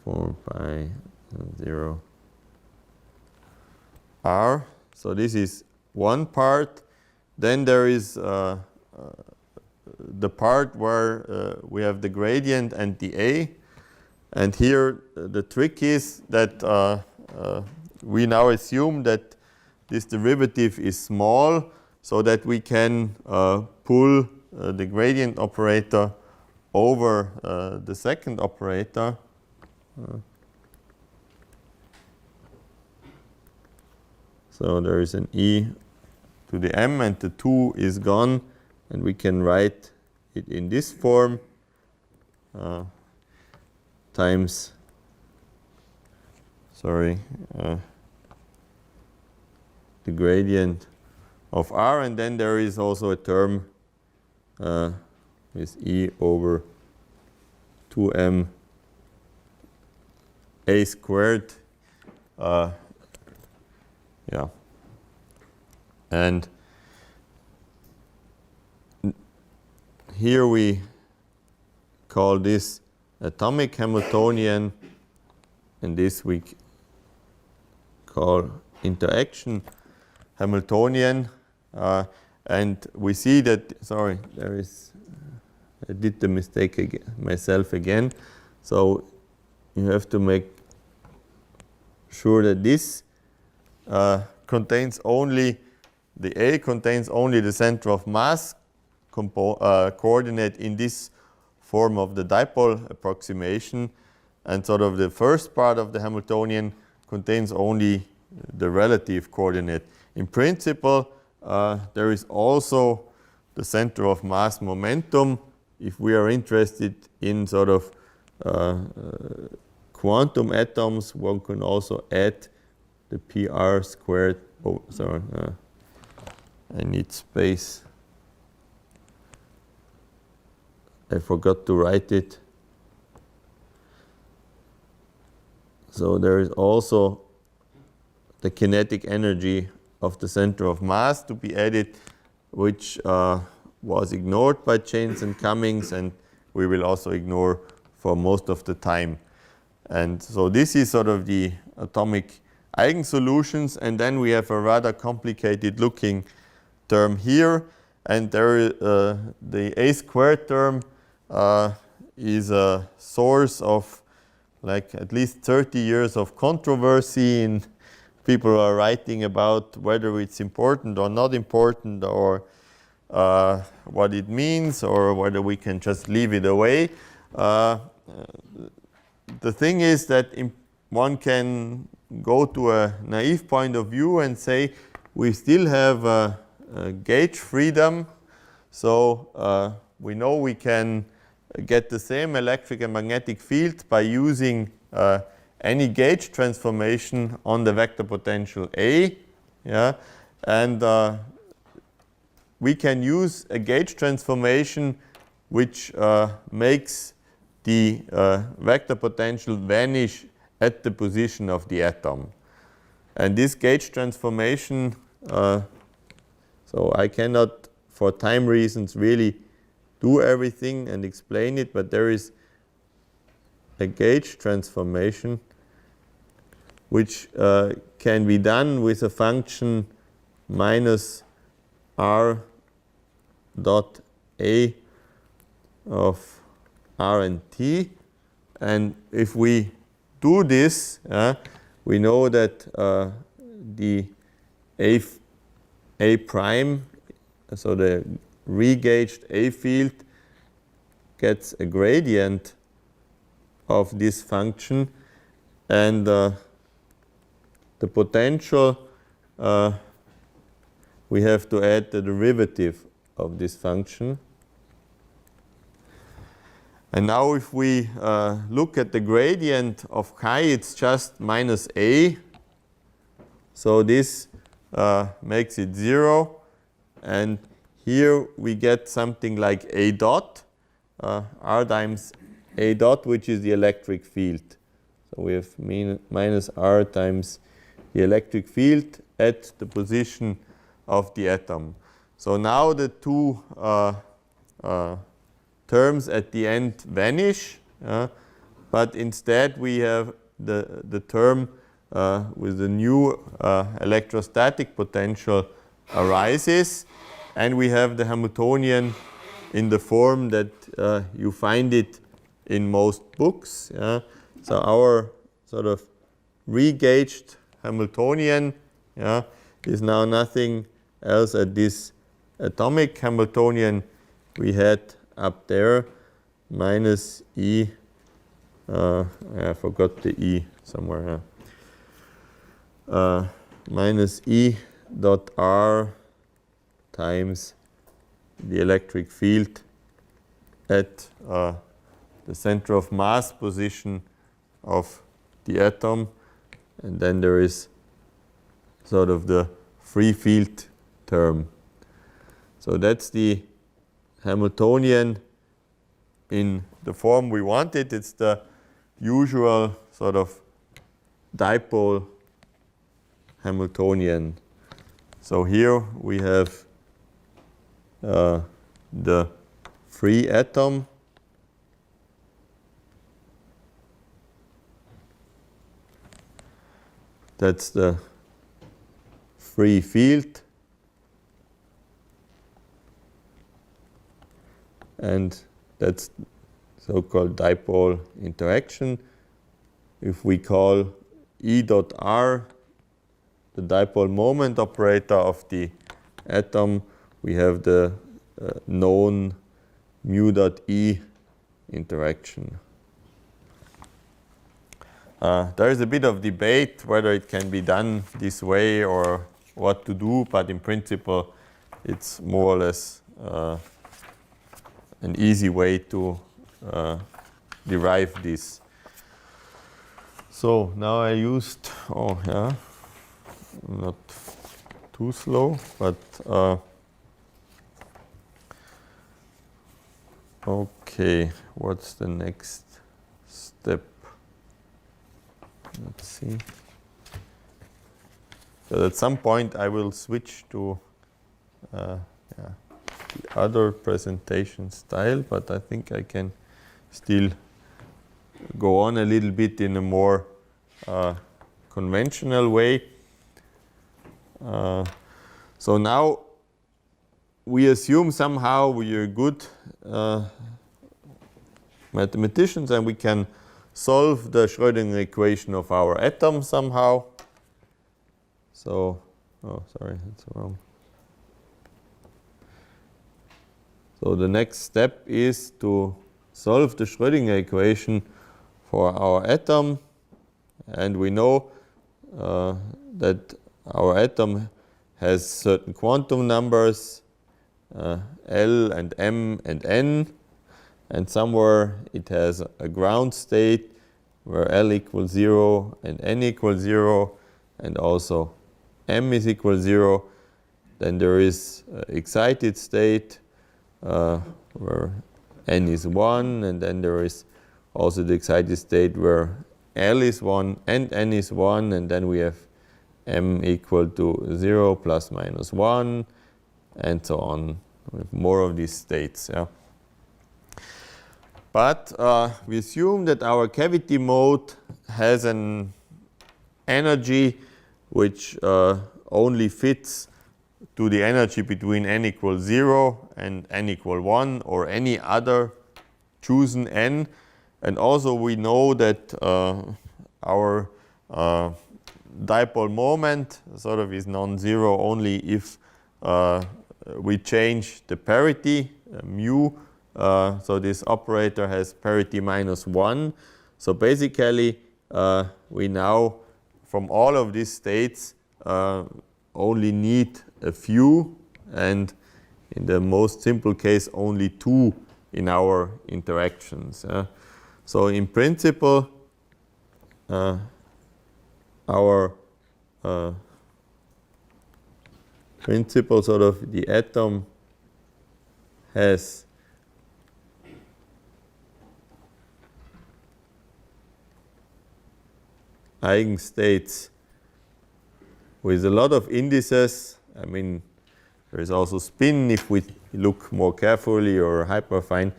4 pi 0 r. So this is one part. Then there is the part where we have the gradient and the A. And here the trick is that we now assume that this derivative is small, so that we can pull the gradient operator over the second operator. So there is an e to the m, and the 2 is gone, and we can write it in this form times, sorry, the gradient of r, and then there is also a term with e over 2m a squared. Yeah, and here we call this atomic Hamiltonian, and this we call interaction Hamiltonian, and we see that, sorry, there is, I did the mistake again, myself again, so you have to make sure that this contains only, the A contains only the center of mass coordinate in this form of the dipole approximation, and sort of the first part of the Hamiltonian contains only the relative coordinate. In principle, there is also the center of mass momentum. If we are interested in sort of quantum atoms, one can also add the PR squared. Oh, sorry, I need space. I forgot to write it. So there is also the kinetic energy of the center of mass to be added, which was ignored by Jaynes and Cummings, and we will also ignore for most of the time. And so this is sort of the atomic eigensolutions, and then we have a rather complicated looking term here, and there the a squared term is a source of like at least 30 years of controversy, and people are writing about whether it's important or not important, or what it means, or whether we can just leave it away. The thing is that one can go to a naive point of view and say we still have a gauge freedom, so we know we can get the same electric and magnetic field by using any gauge transformation on the vector potential A, yeah, and we can use a gauge transformation which makes the vector potential vanish at the position of the atom. And this gauge transformation, so I cannot, for time reasons, really do everything and explain it, but there is a gauge transformation which can be done with a function minus r dot a of r and t. And if we do this, we know that the a prime, so the regauged A field, gets a gradient of this function, and the potential, we have to add the derivative of this function. And now if we look at the gradient of chi, it's just minus a. So this makes it 0. And here we get something like a dot, r times a dot, which is the electric field. So we have minus r times the electric field at the position of the atom. So now the two terms at the end vanish, but instead we have the term with the new electrostatic potential arises, and we have the Hamiltonian in the form that you find it in most books. So our sort of regauged Hamiltonian is now nothing else at this atomic Hamiltonian we had up there, minus E, I forgot the E somewhere, minus E dot R times the electric field at the center of mass position of the atom, and then there is sort of the free field term. So that's the Hamiltonian in the form we want it. It's the usual sort of dipole Hamiltonian. So here we have the free atom, that's the free field, and that's so-called dipole interaction. If we call E dot R the dipole moment operator of the atom, we have the known mu dot E interaction. There is a bit of debate whether it can be done this way or what to do, but in principle it's more or less an easy way to derive this. So now I used, not too slow, but okay, what's the next step? Let's see. So at some point I will switch to the other presentation style, but I think I can still go on a little bit in a more conventional way. So now we assume somehow we are good mathematicians and we can solve the Schrödinger equation of our atom somehow. So, oh sorry, that's wrong. So the next step is to solve the Schrödinger equation for our atom, and we know that our atom has certain quantum numbers, L and M and N, and somewhere it has a ground state where L equals 0 and N equals 0, and also M is equal 0. Then there is excited state where N is 1, and then there is also the excited state where L is 1 and N is 1, and then we have M equal to 0 plus minus 1, and so on, with more of these states. Yeah. But we assume that our cavity mode has an energy which only fits to the energy between n equals 0 and n equal 1, or any other chosen n. And also we know that our dipole moment sort of is non-zero only if we change the parity, mu. So this operator has parity minus 1. So basically we now, from all of these states, only need a few, and in the most simple case only 2 in our interactions. So in principle our principle sort of the atom has eigenstates with a lot of indices. I mean, there is also spin if we look more carefully, or hyperfine,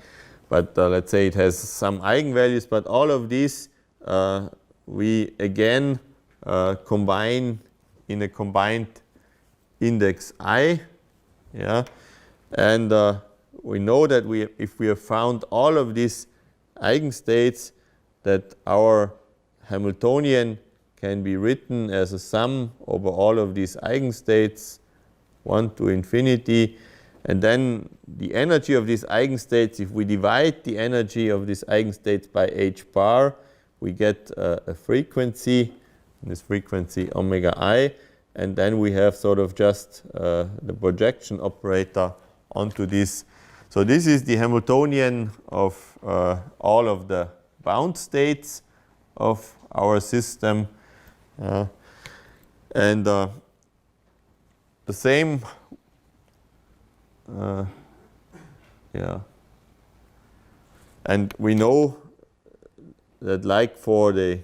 but let's say it has some eigenvalues. But all of these we again combine in a combined index I, yeah, and we know that if we have found all of these eigenstates, that our Hamiltonian can be written as a sum over all of these eigenstates, 1 to infinity, and then the energy of these eigenstates, if we divide the energy of these eigenstates by h bar, we get a frequency, this frequency omega I, and then we have sort of just the projection operator onto this. So this is the Hamiltonian of all of the bound states of our system, and the same and we know that, like for the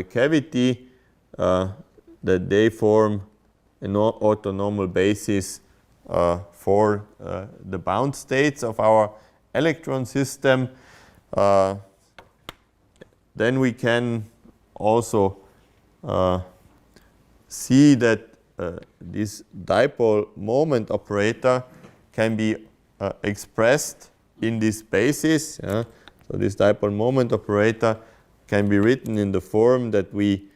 cavity, that they form an orthonormal basis for the bound states of our electron system. Then we can also see that this dipole moment operator can be expressed in this basis. So this dipole moment operator can be written in the form that we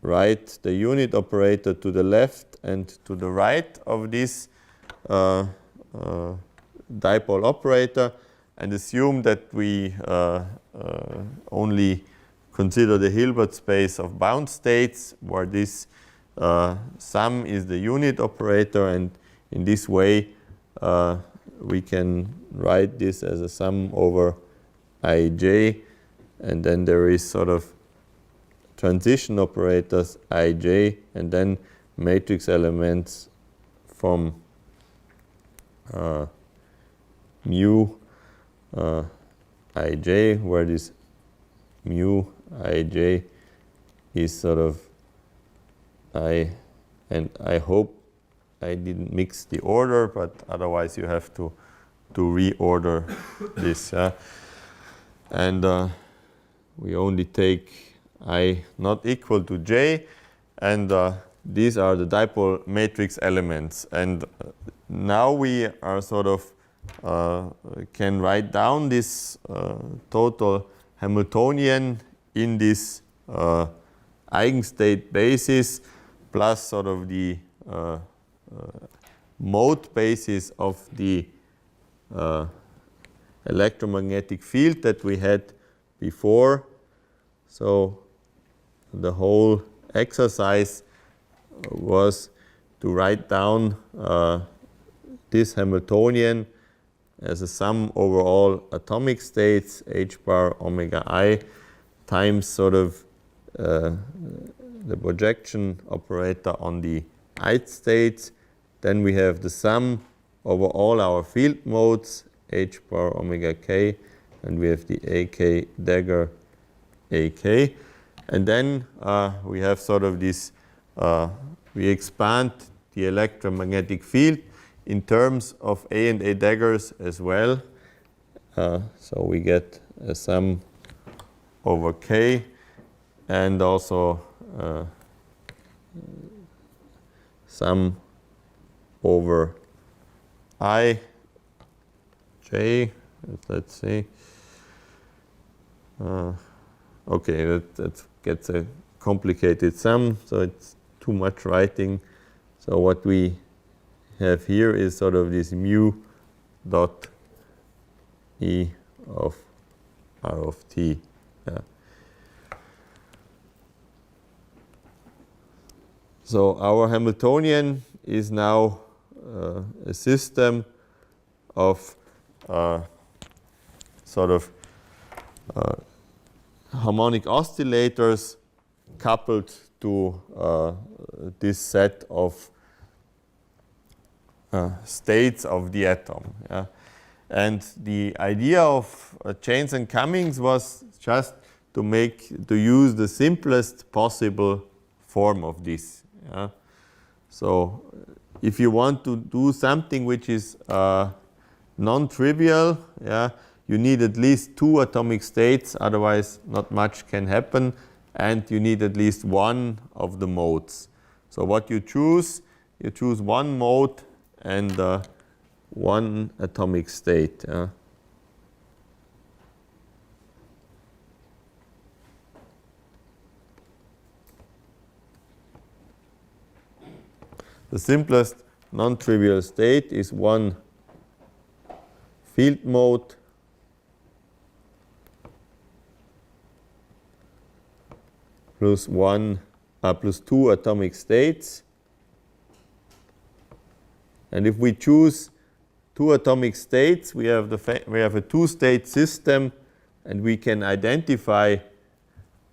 write the unit operator to the left and to the right of this dipole operator, and assume that we only consider the Hilbert space of bound states, where this sum is the unit operator, and in this way we can write this as a sum over ij, and then there is sort of transition operators ij, and then matrix elements from mu ij, where this mu ij is sort of and I hope I didn't mix the order, but otherwise you have to reorder this. And we only take I not equal to j, and these are the dipole matrix elements. And now we are sort of can write down this total Hamiltonian in this eigenstate basis plus sort of the mode basis of the electromagnetic field that we had before. So the whole exercise was to write down this Hamiltonian as a sum over all atomic states, h bar omega I, times sort of the projection operator on the ith states. Then we have the sum over all our field modes, h bar omega k, and we have the ak dagger ak. And then we have sort of this, we expand the electromagnetic field in terms of A and A daggers as well. So we get a sum over k, and also sum over I, j, let's see. Okay, that gets a complicated sum, so it's too much writing. So what we have here is sort of this mu dot E of R of t. So our Hamiltonian is now a system of sort of harmonic oscillators coupled to this set of states of the atom. And the idea of Chains and Cummings was just to use the simplest possible form of this. So if you want to do something which is non-trivial, you need at least 2 atomic states, otherwise not much can happen, and you need at least one of the modes. So what you choose one mode and one atomic state. The simplest non-trivial state is one field mode plus 2 atomic states. And if we choose 2 atomic states, we have a 2-state system, and we can identify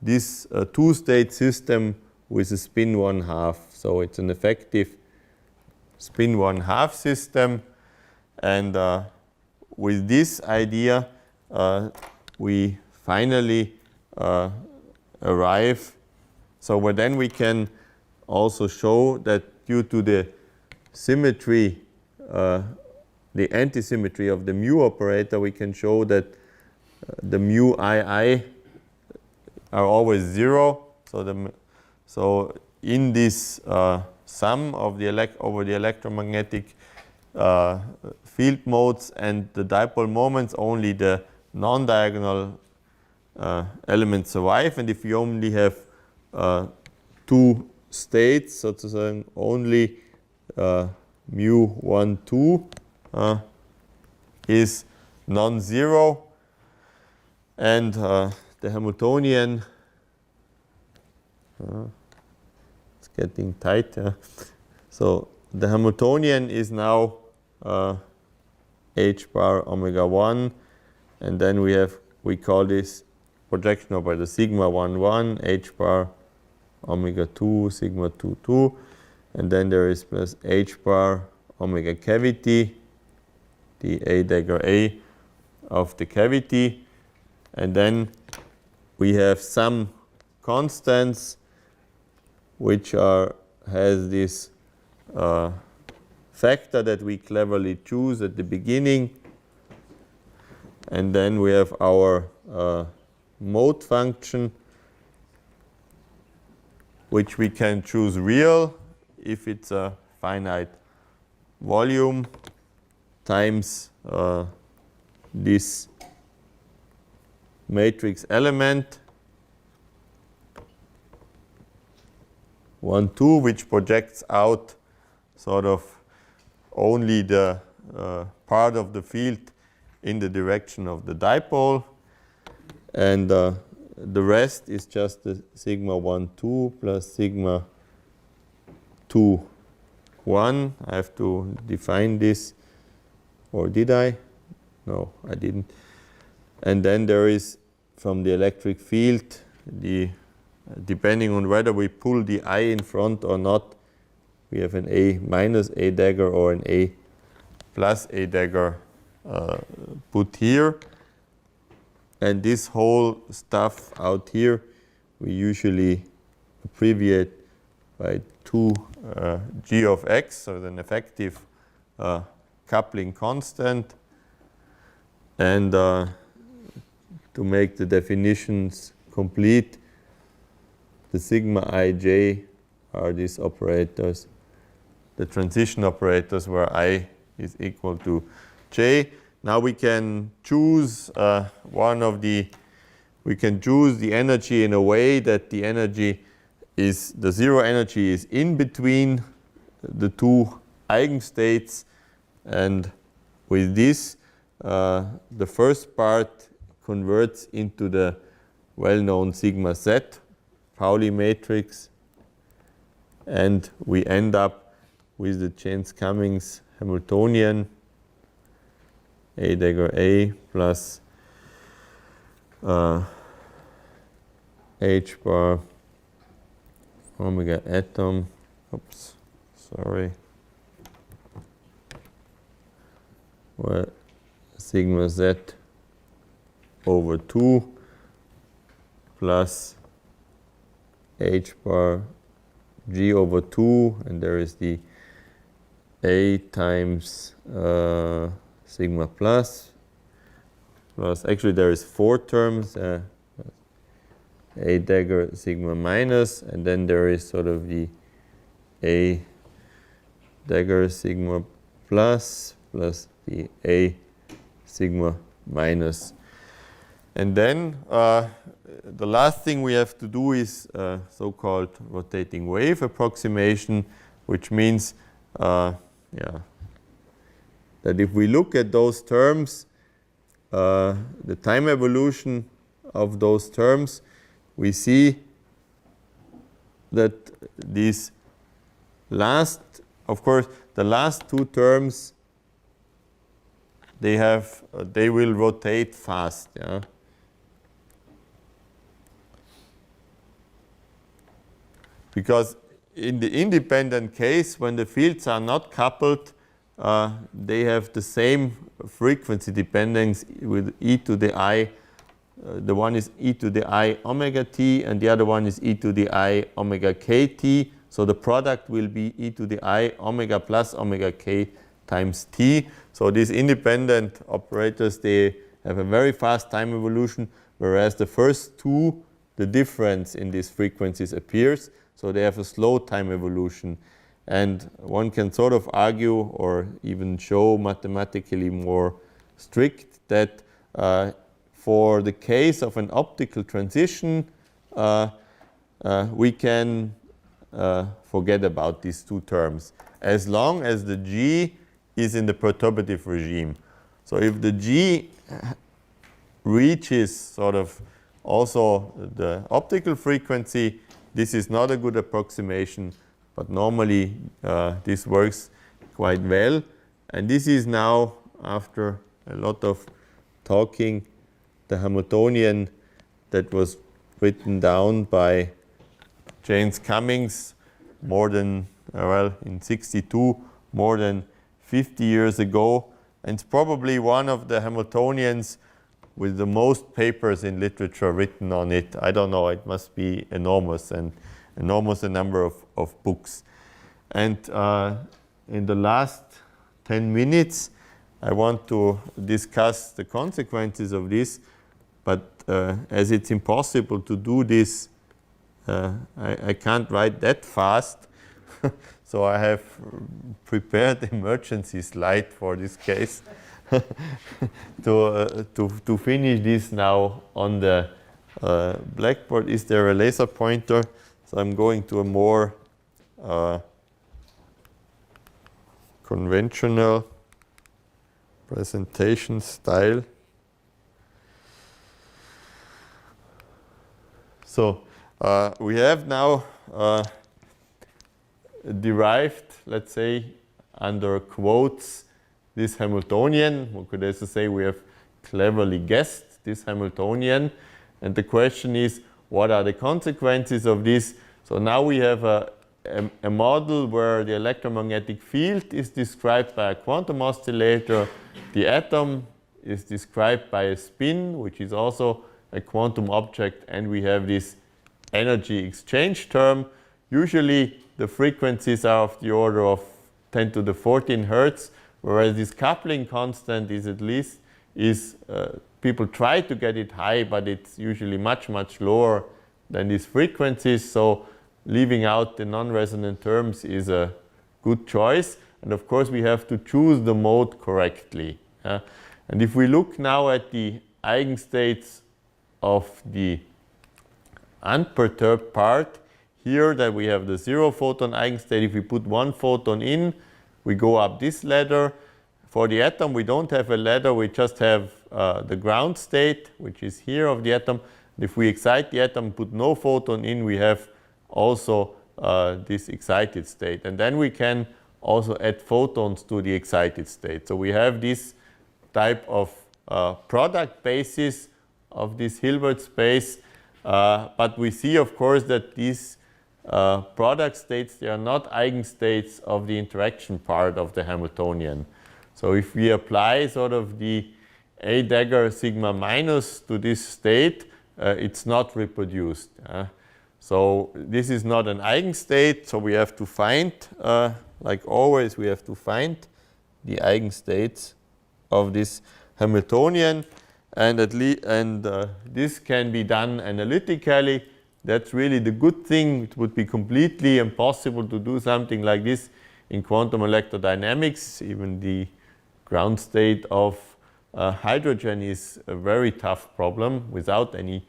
this 2-state system with a spin 1/2. So it's an effective spin 1/2 system. And with this idea, we finally arrive. So then we can also show that due to the symmetry, the antisymmetry of the mu operator, we can show that the mu I are always 0. So in this sum of over the electromagnetic field modes and the dipole moments, only the non-diagonal elements survive. And if you only have 2 states, sozusagen only mu 1, 2 is non-zero, and the Hamiltonian, it's getting tight. So the Hamiltonian is now h bar omega 1, and then we call this projection operator sigma 1 1 h bar omega 2 sigma 2 2, and then there is plus h bar omega cavity, the a dagger a of the cavity, and then we have some constants which has this factor that we cleverly choose at the beginning, and then we have our mode function which we can choose real if it's a finite volume times this matrix element 1 2, which projects out sort of only the part of the field in the direction of the dipole, and the rest is just the sigma 1 2 plus sigma 2 1. I have to define this, or did I? No, I didn't. And then there is from the electric field, depending on whether we pull the I in front or not, we have an A minus A dagger or an A plus A dagger put here. And this whole stuff out here, we usually abbreviate by 2 g of x, so an effective coupling constant. And to make the definitions complete, the sigma ij are these operators, the transition operators where I is equal to j. Now we can choose we can choose the energy in a way that the energy is, the zero energy is in between the two eigenstates, and with this the first part converts into the well-known sigma z Pauli matrix, and we end up with the Jaynes-Cummings Hamiltonian A dagger A plus h bar omega atom, oops, sorry, well, sigma z over 2 plus h bar g over 2, and there is the a times sigma plus, actually there is 4 terms, a dagger sigma minus, and then there is sort of the a dagger sigma plus the a sigma minus. And then the last thing we have to do is so-called rotating wave approximation, which means that if we look at those terms, the time evolution of those terms, we see that these last, of course, the last 2 terms, they will rotate fast, yeah. Because in the independent case, when the fields are not coupled, they have the same frequency dependence with e to the I. The one is e to the I omega t, and the other one is e to the I omega kt. So the product will be e to the I omega plus omega k times t. So these independent operators, they have a very fast time evolution, whereas the first 2, the difference in these frequencies appears. So they have a slow time evolution. And one can sort of argue or even show mathematically more strict that for the case of an optical transition, we can forget about these 2 terms, as long as the G is in the perturbative regime. So if the G reaches sort of also the optical frequency, this is not a good approximation, but normally this works quite well. And this is now after a lot of talking, the Hamiltonian that was written down by James Cummings more than, in 62, more than 50 years ago. And it's probably one of the Hamiltonians with the most papers in literature written on it. I don't know, it must be enormous, and enormous a number of books. And in the last 10 minutes, I want to discuss the consequences of this, but as it's impossible to do this, I can't write that fast. So I have prepared the emergency slide for this case to finish this now on the blackboard. Is there a laser pointer? So I'm going to a more conventional presentation style. So we have now derived, let's say, under quotes, this Hamiltonian. We could also say we have cleverly guessed this Hamiltonian. And the question is, what are the consequences of this? So now we have a model where the electromagnetic field is described by a quantum oscillator. The atom is described by a spin, which is also a quantum object. And we have this energy exchange term. Usually the frequencies are of the order of 10 to the 14 hertz, whereas this coupling constant is at least, people try to get it high, but it's usually much, much lower than these frequencies. So leaving out the non-resonant terms is a good choice. And of course, we have to choose the mode correctly. And if we look now at the eigenstates of the unperturbed part, here that we have the zero photon eigenstate. If we put one photon in, we go up this ladder. For the atom, we don't have a ladder, we just have the ground state, which is here of the atom. If we excite the atom, put no photon in, we have also this excited state. And then we can also add photons to the excited state. So we have this type of product basis of this Hilbert space. But we see, of course, that these product states, they are not eigenstates of the interaction part of the Hamiltonian. So if we apply sort of the A dagger sigma minus to this state, it's not reproduced. So this is not an eigenstate, so we have to find, like always, we have to find the eigenstates of this Hamiltonian, and this can be done analytically. That's really the good thing. It would be completely impossible to do something like this in quantum electrodynamics. Even the ground state of hydrogen is a very tough problem without any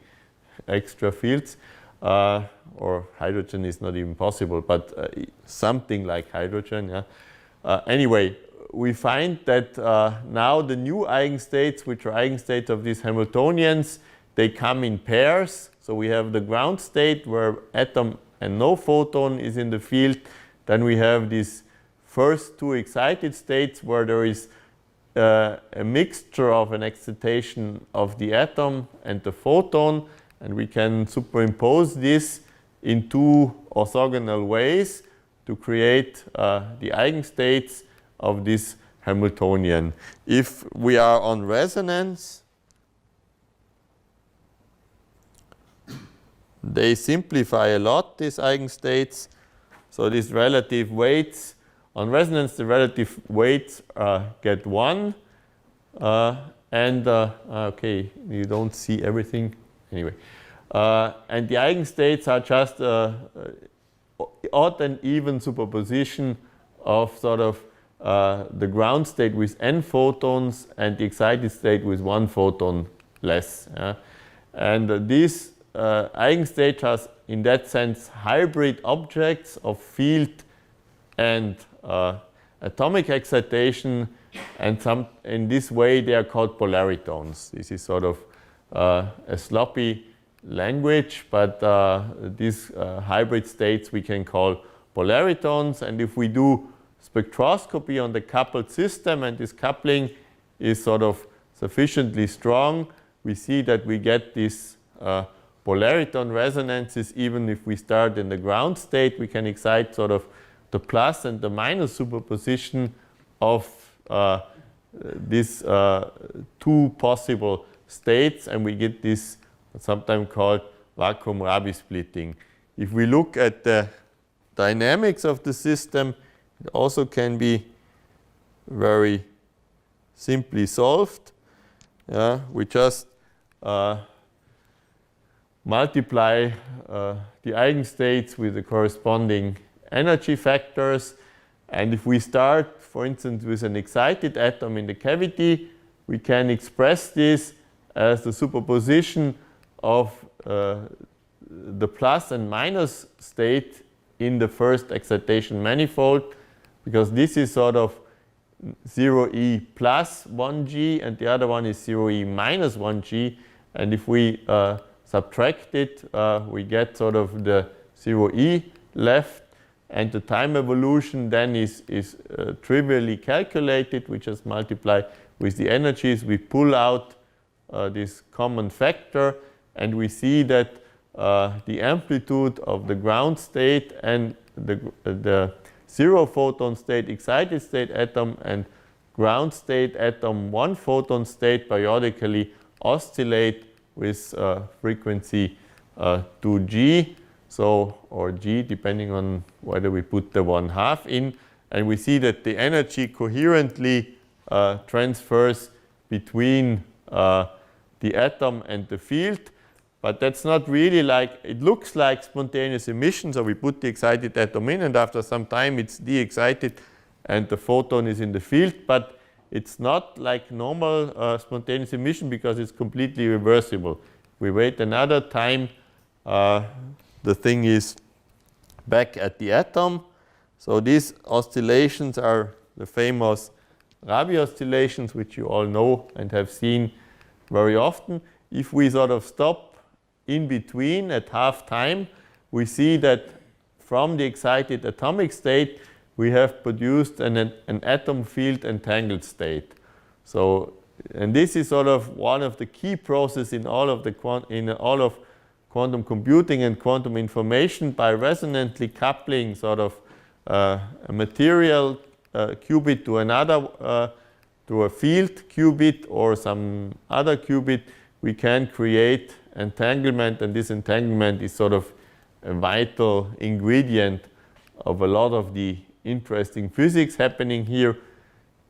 extra fields. Or hydrogen is not even possible, but something like hydrogen. Yeah. Anyway, we find that now the new eigenstates, which are eigenstates of these Hamiltonians, they come in pairs. So we have the ground state where atom and no photon is in the field. Then we have these first two excited states where there is a mixture of an excitation of the atom and the photon. And we can superimpose this in two orthogonal ways to create the eigenstates of this Hamiltonian. If we are on resonance, they simplify a lot, these eigenstates. So these relative weights, on resonance the relative weights get 1. Okay, you don't see everything. Anyway, and the eigenstates are just odd and even superposition of sort of the ground state with n photons and the excited state with 1 photon less. And these eigenstates are, in that sense, hybrid objects of field and atomic excitation, and in this way they are called polaritons. This is sort of a sloppy language, but these hybrid states we can call polaritons. And if we do spectroscopy on the coupled system, and this coupling is sort of sufficiently strong, we see that we get these polariton resonances. Even if we start in the ground state, we can excite sort of the plus and the minus superposition of these two possible states, and we get this sometimes called vacuum Rabi splitting. If we look at the dynamics of the system, it also can be very simply solved. We just multiply the eigenstates with the corresponding energy factors. And if we start, for instance, with an excited atom in the cavity, we can express this as the superposition of the plus and minus state in the first excitation manifold, because this is sort of 0e plus 1g and the other one is 0e minus 1g, and if we subtract it, we get sort of the 0e left, and the time evolution then is trivially calculated. We just multiply with the energies, we pull out this common factor, and we see that the amplitude of the ground state and the zero photon state excited state atom and ground state atom 1 photon state periodically oscillate with frequency 2g, or g depending on whether we put the 1/2 in, and we see that the energy coherently transfers between the atom and the field. But that's not really like, it looks like spontaneous emission, so we put the excited atom in and after some time it's de-excited and the photon is in the field, but it's not like normal spontaneous emission because it's completely reversible. We wait another time, the thing is back at the atom. So these oscillations are the famous Rabi oscillations, which you all know and have seen very often. If we sort of stop in between at half time, we see that from the excited atomic state, we have produced an atom field entangled state. So, and this is sort of one of the key processes in all of quantum computing and quantum information. By resonantly coupling sort of a material qubit to another, to a field qubit or some other qubit, we can create entanglement, and this entanglement is sort of a vital ingredient of a lot of the interesting physics happening here.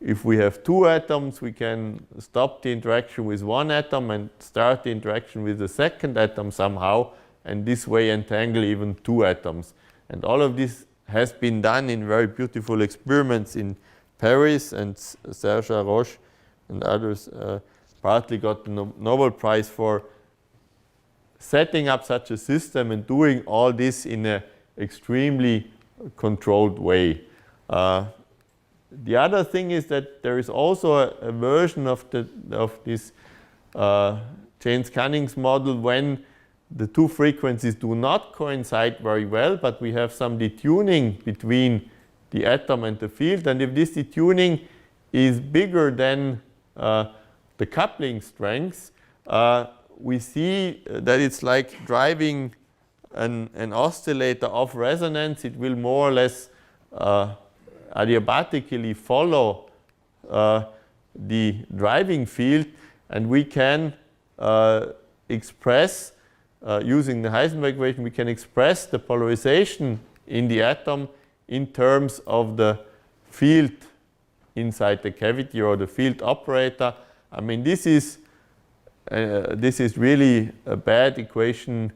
If we have two atoms, we can stop the interaction with one atom and start the interaction with the second atom somehow, and this way entangle even two atoms. And all of this has been done in very beautiful experiments in Paris, and Serge Roche and others partly got the Nobel Prize for setting up such a system and doing all this in an extremely controlled way. The other thing is that there is also a version of this Jaynes-Cunning's model when the two frequencies do not coincide very well, but we have some detuning between the atom and the field, and if this detuning is bigger than the coupling strength, we see that it's like driving an oscillator of resonance. It will more or less adiabatically follow the driving field, and we can express, using the Heisenberg equation, we can express the polarization in the atom in terms of the field inside the cavity or the field operator. I mean, this is really a bad equation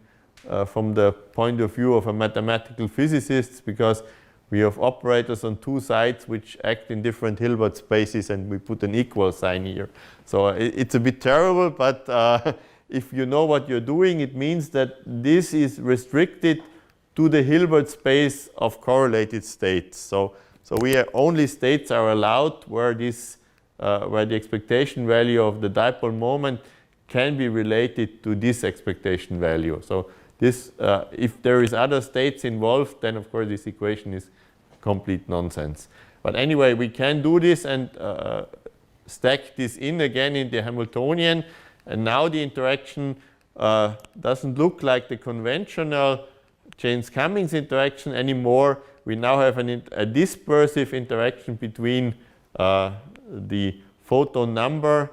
from the point of view of a mathematical physicist, because we have operators on two sides which act in different Hilbert spaces, and we put an equal sign here. So it's a bit terrible, but if you know what you're doing, it means that this is restricted to the Hilbert space of correlated states. So only states are allowed where where the expectation value of the dipole moment can be related to this expectation value. So this, if there is other states involved, then of course this equation is complete nonsense. But anyway, we can do this, and stack this in again in the Hamiltonian, and now the interaction doesn't look like the conventional Jaynes-Cummings interaction anymore. We now have a dispersive interaction between the photon number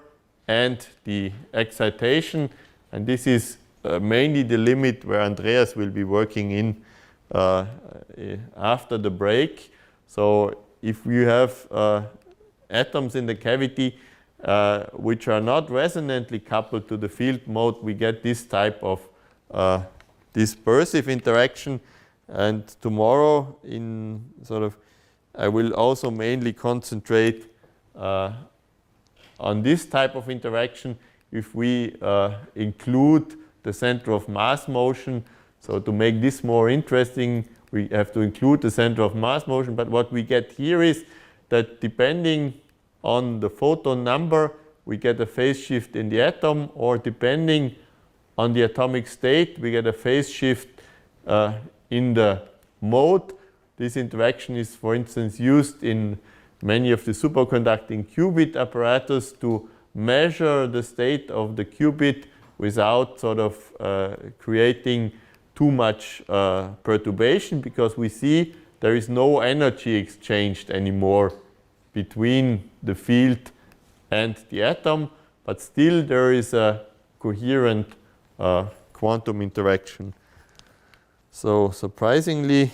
and the excitation, and this is mainly the limit where Andreas will be working in after the break. So if you have atoms in the cavity which are not resonantly coupled to the field mode, we get this type of dispersive interaction. And tomorrow I will also mainly concentrate on this type of interaction if we include the center of mass motion. So to make this more interesting, we have to include the center of mass motion. But what we get here is that depending on the photon number, we get a phase shift in the atom, or depending on the atomic state, we get a phase shift in the mode. This interaction is, for instance, used in many of the superconducting qubit apparatus to measure the state of the qubit without creating too much perturbation, because we see there is no energy exchanged anymore between the field and the atom, but still there is a coherent quantum interaction. So surprisingly,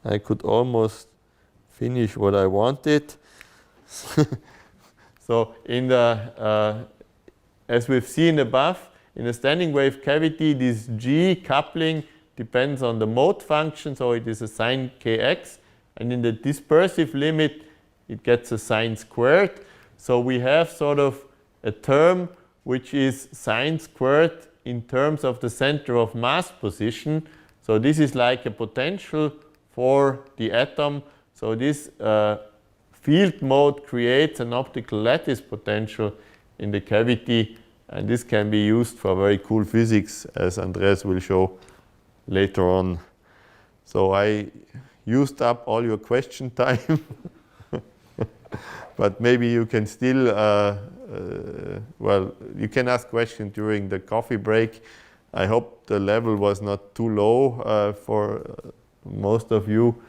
I could almost finish what I wanted. So in the, as we've seen above, in a standing wave cavity, this G coupling depends on the mode function, so it is a sine kx, and in the dispersive limit, it gets a sine squared. So we have sort of a term which is sine squared in terms of the center of mass position. So this is like a potential for the atom. So this field mode creates an optical lattice potential in the cavity, and this can be used for very cool physics, as Andreas will show later on. So I used up all your question time, but maybe you can still, well, you can ask questions during the coffee break. I hope the level was not too low for most of you,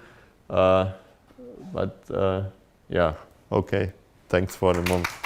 but yeah, okay, thanks for the moment.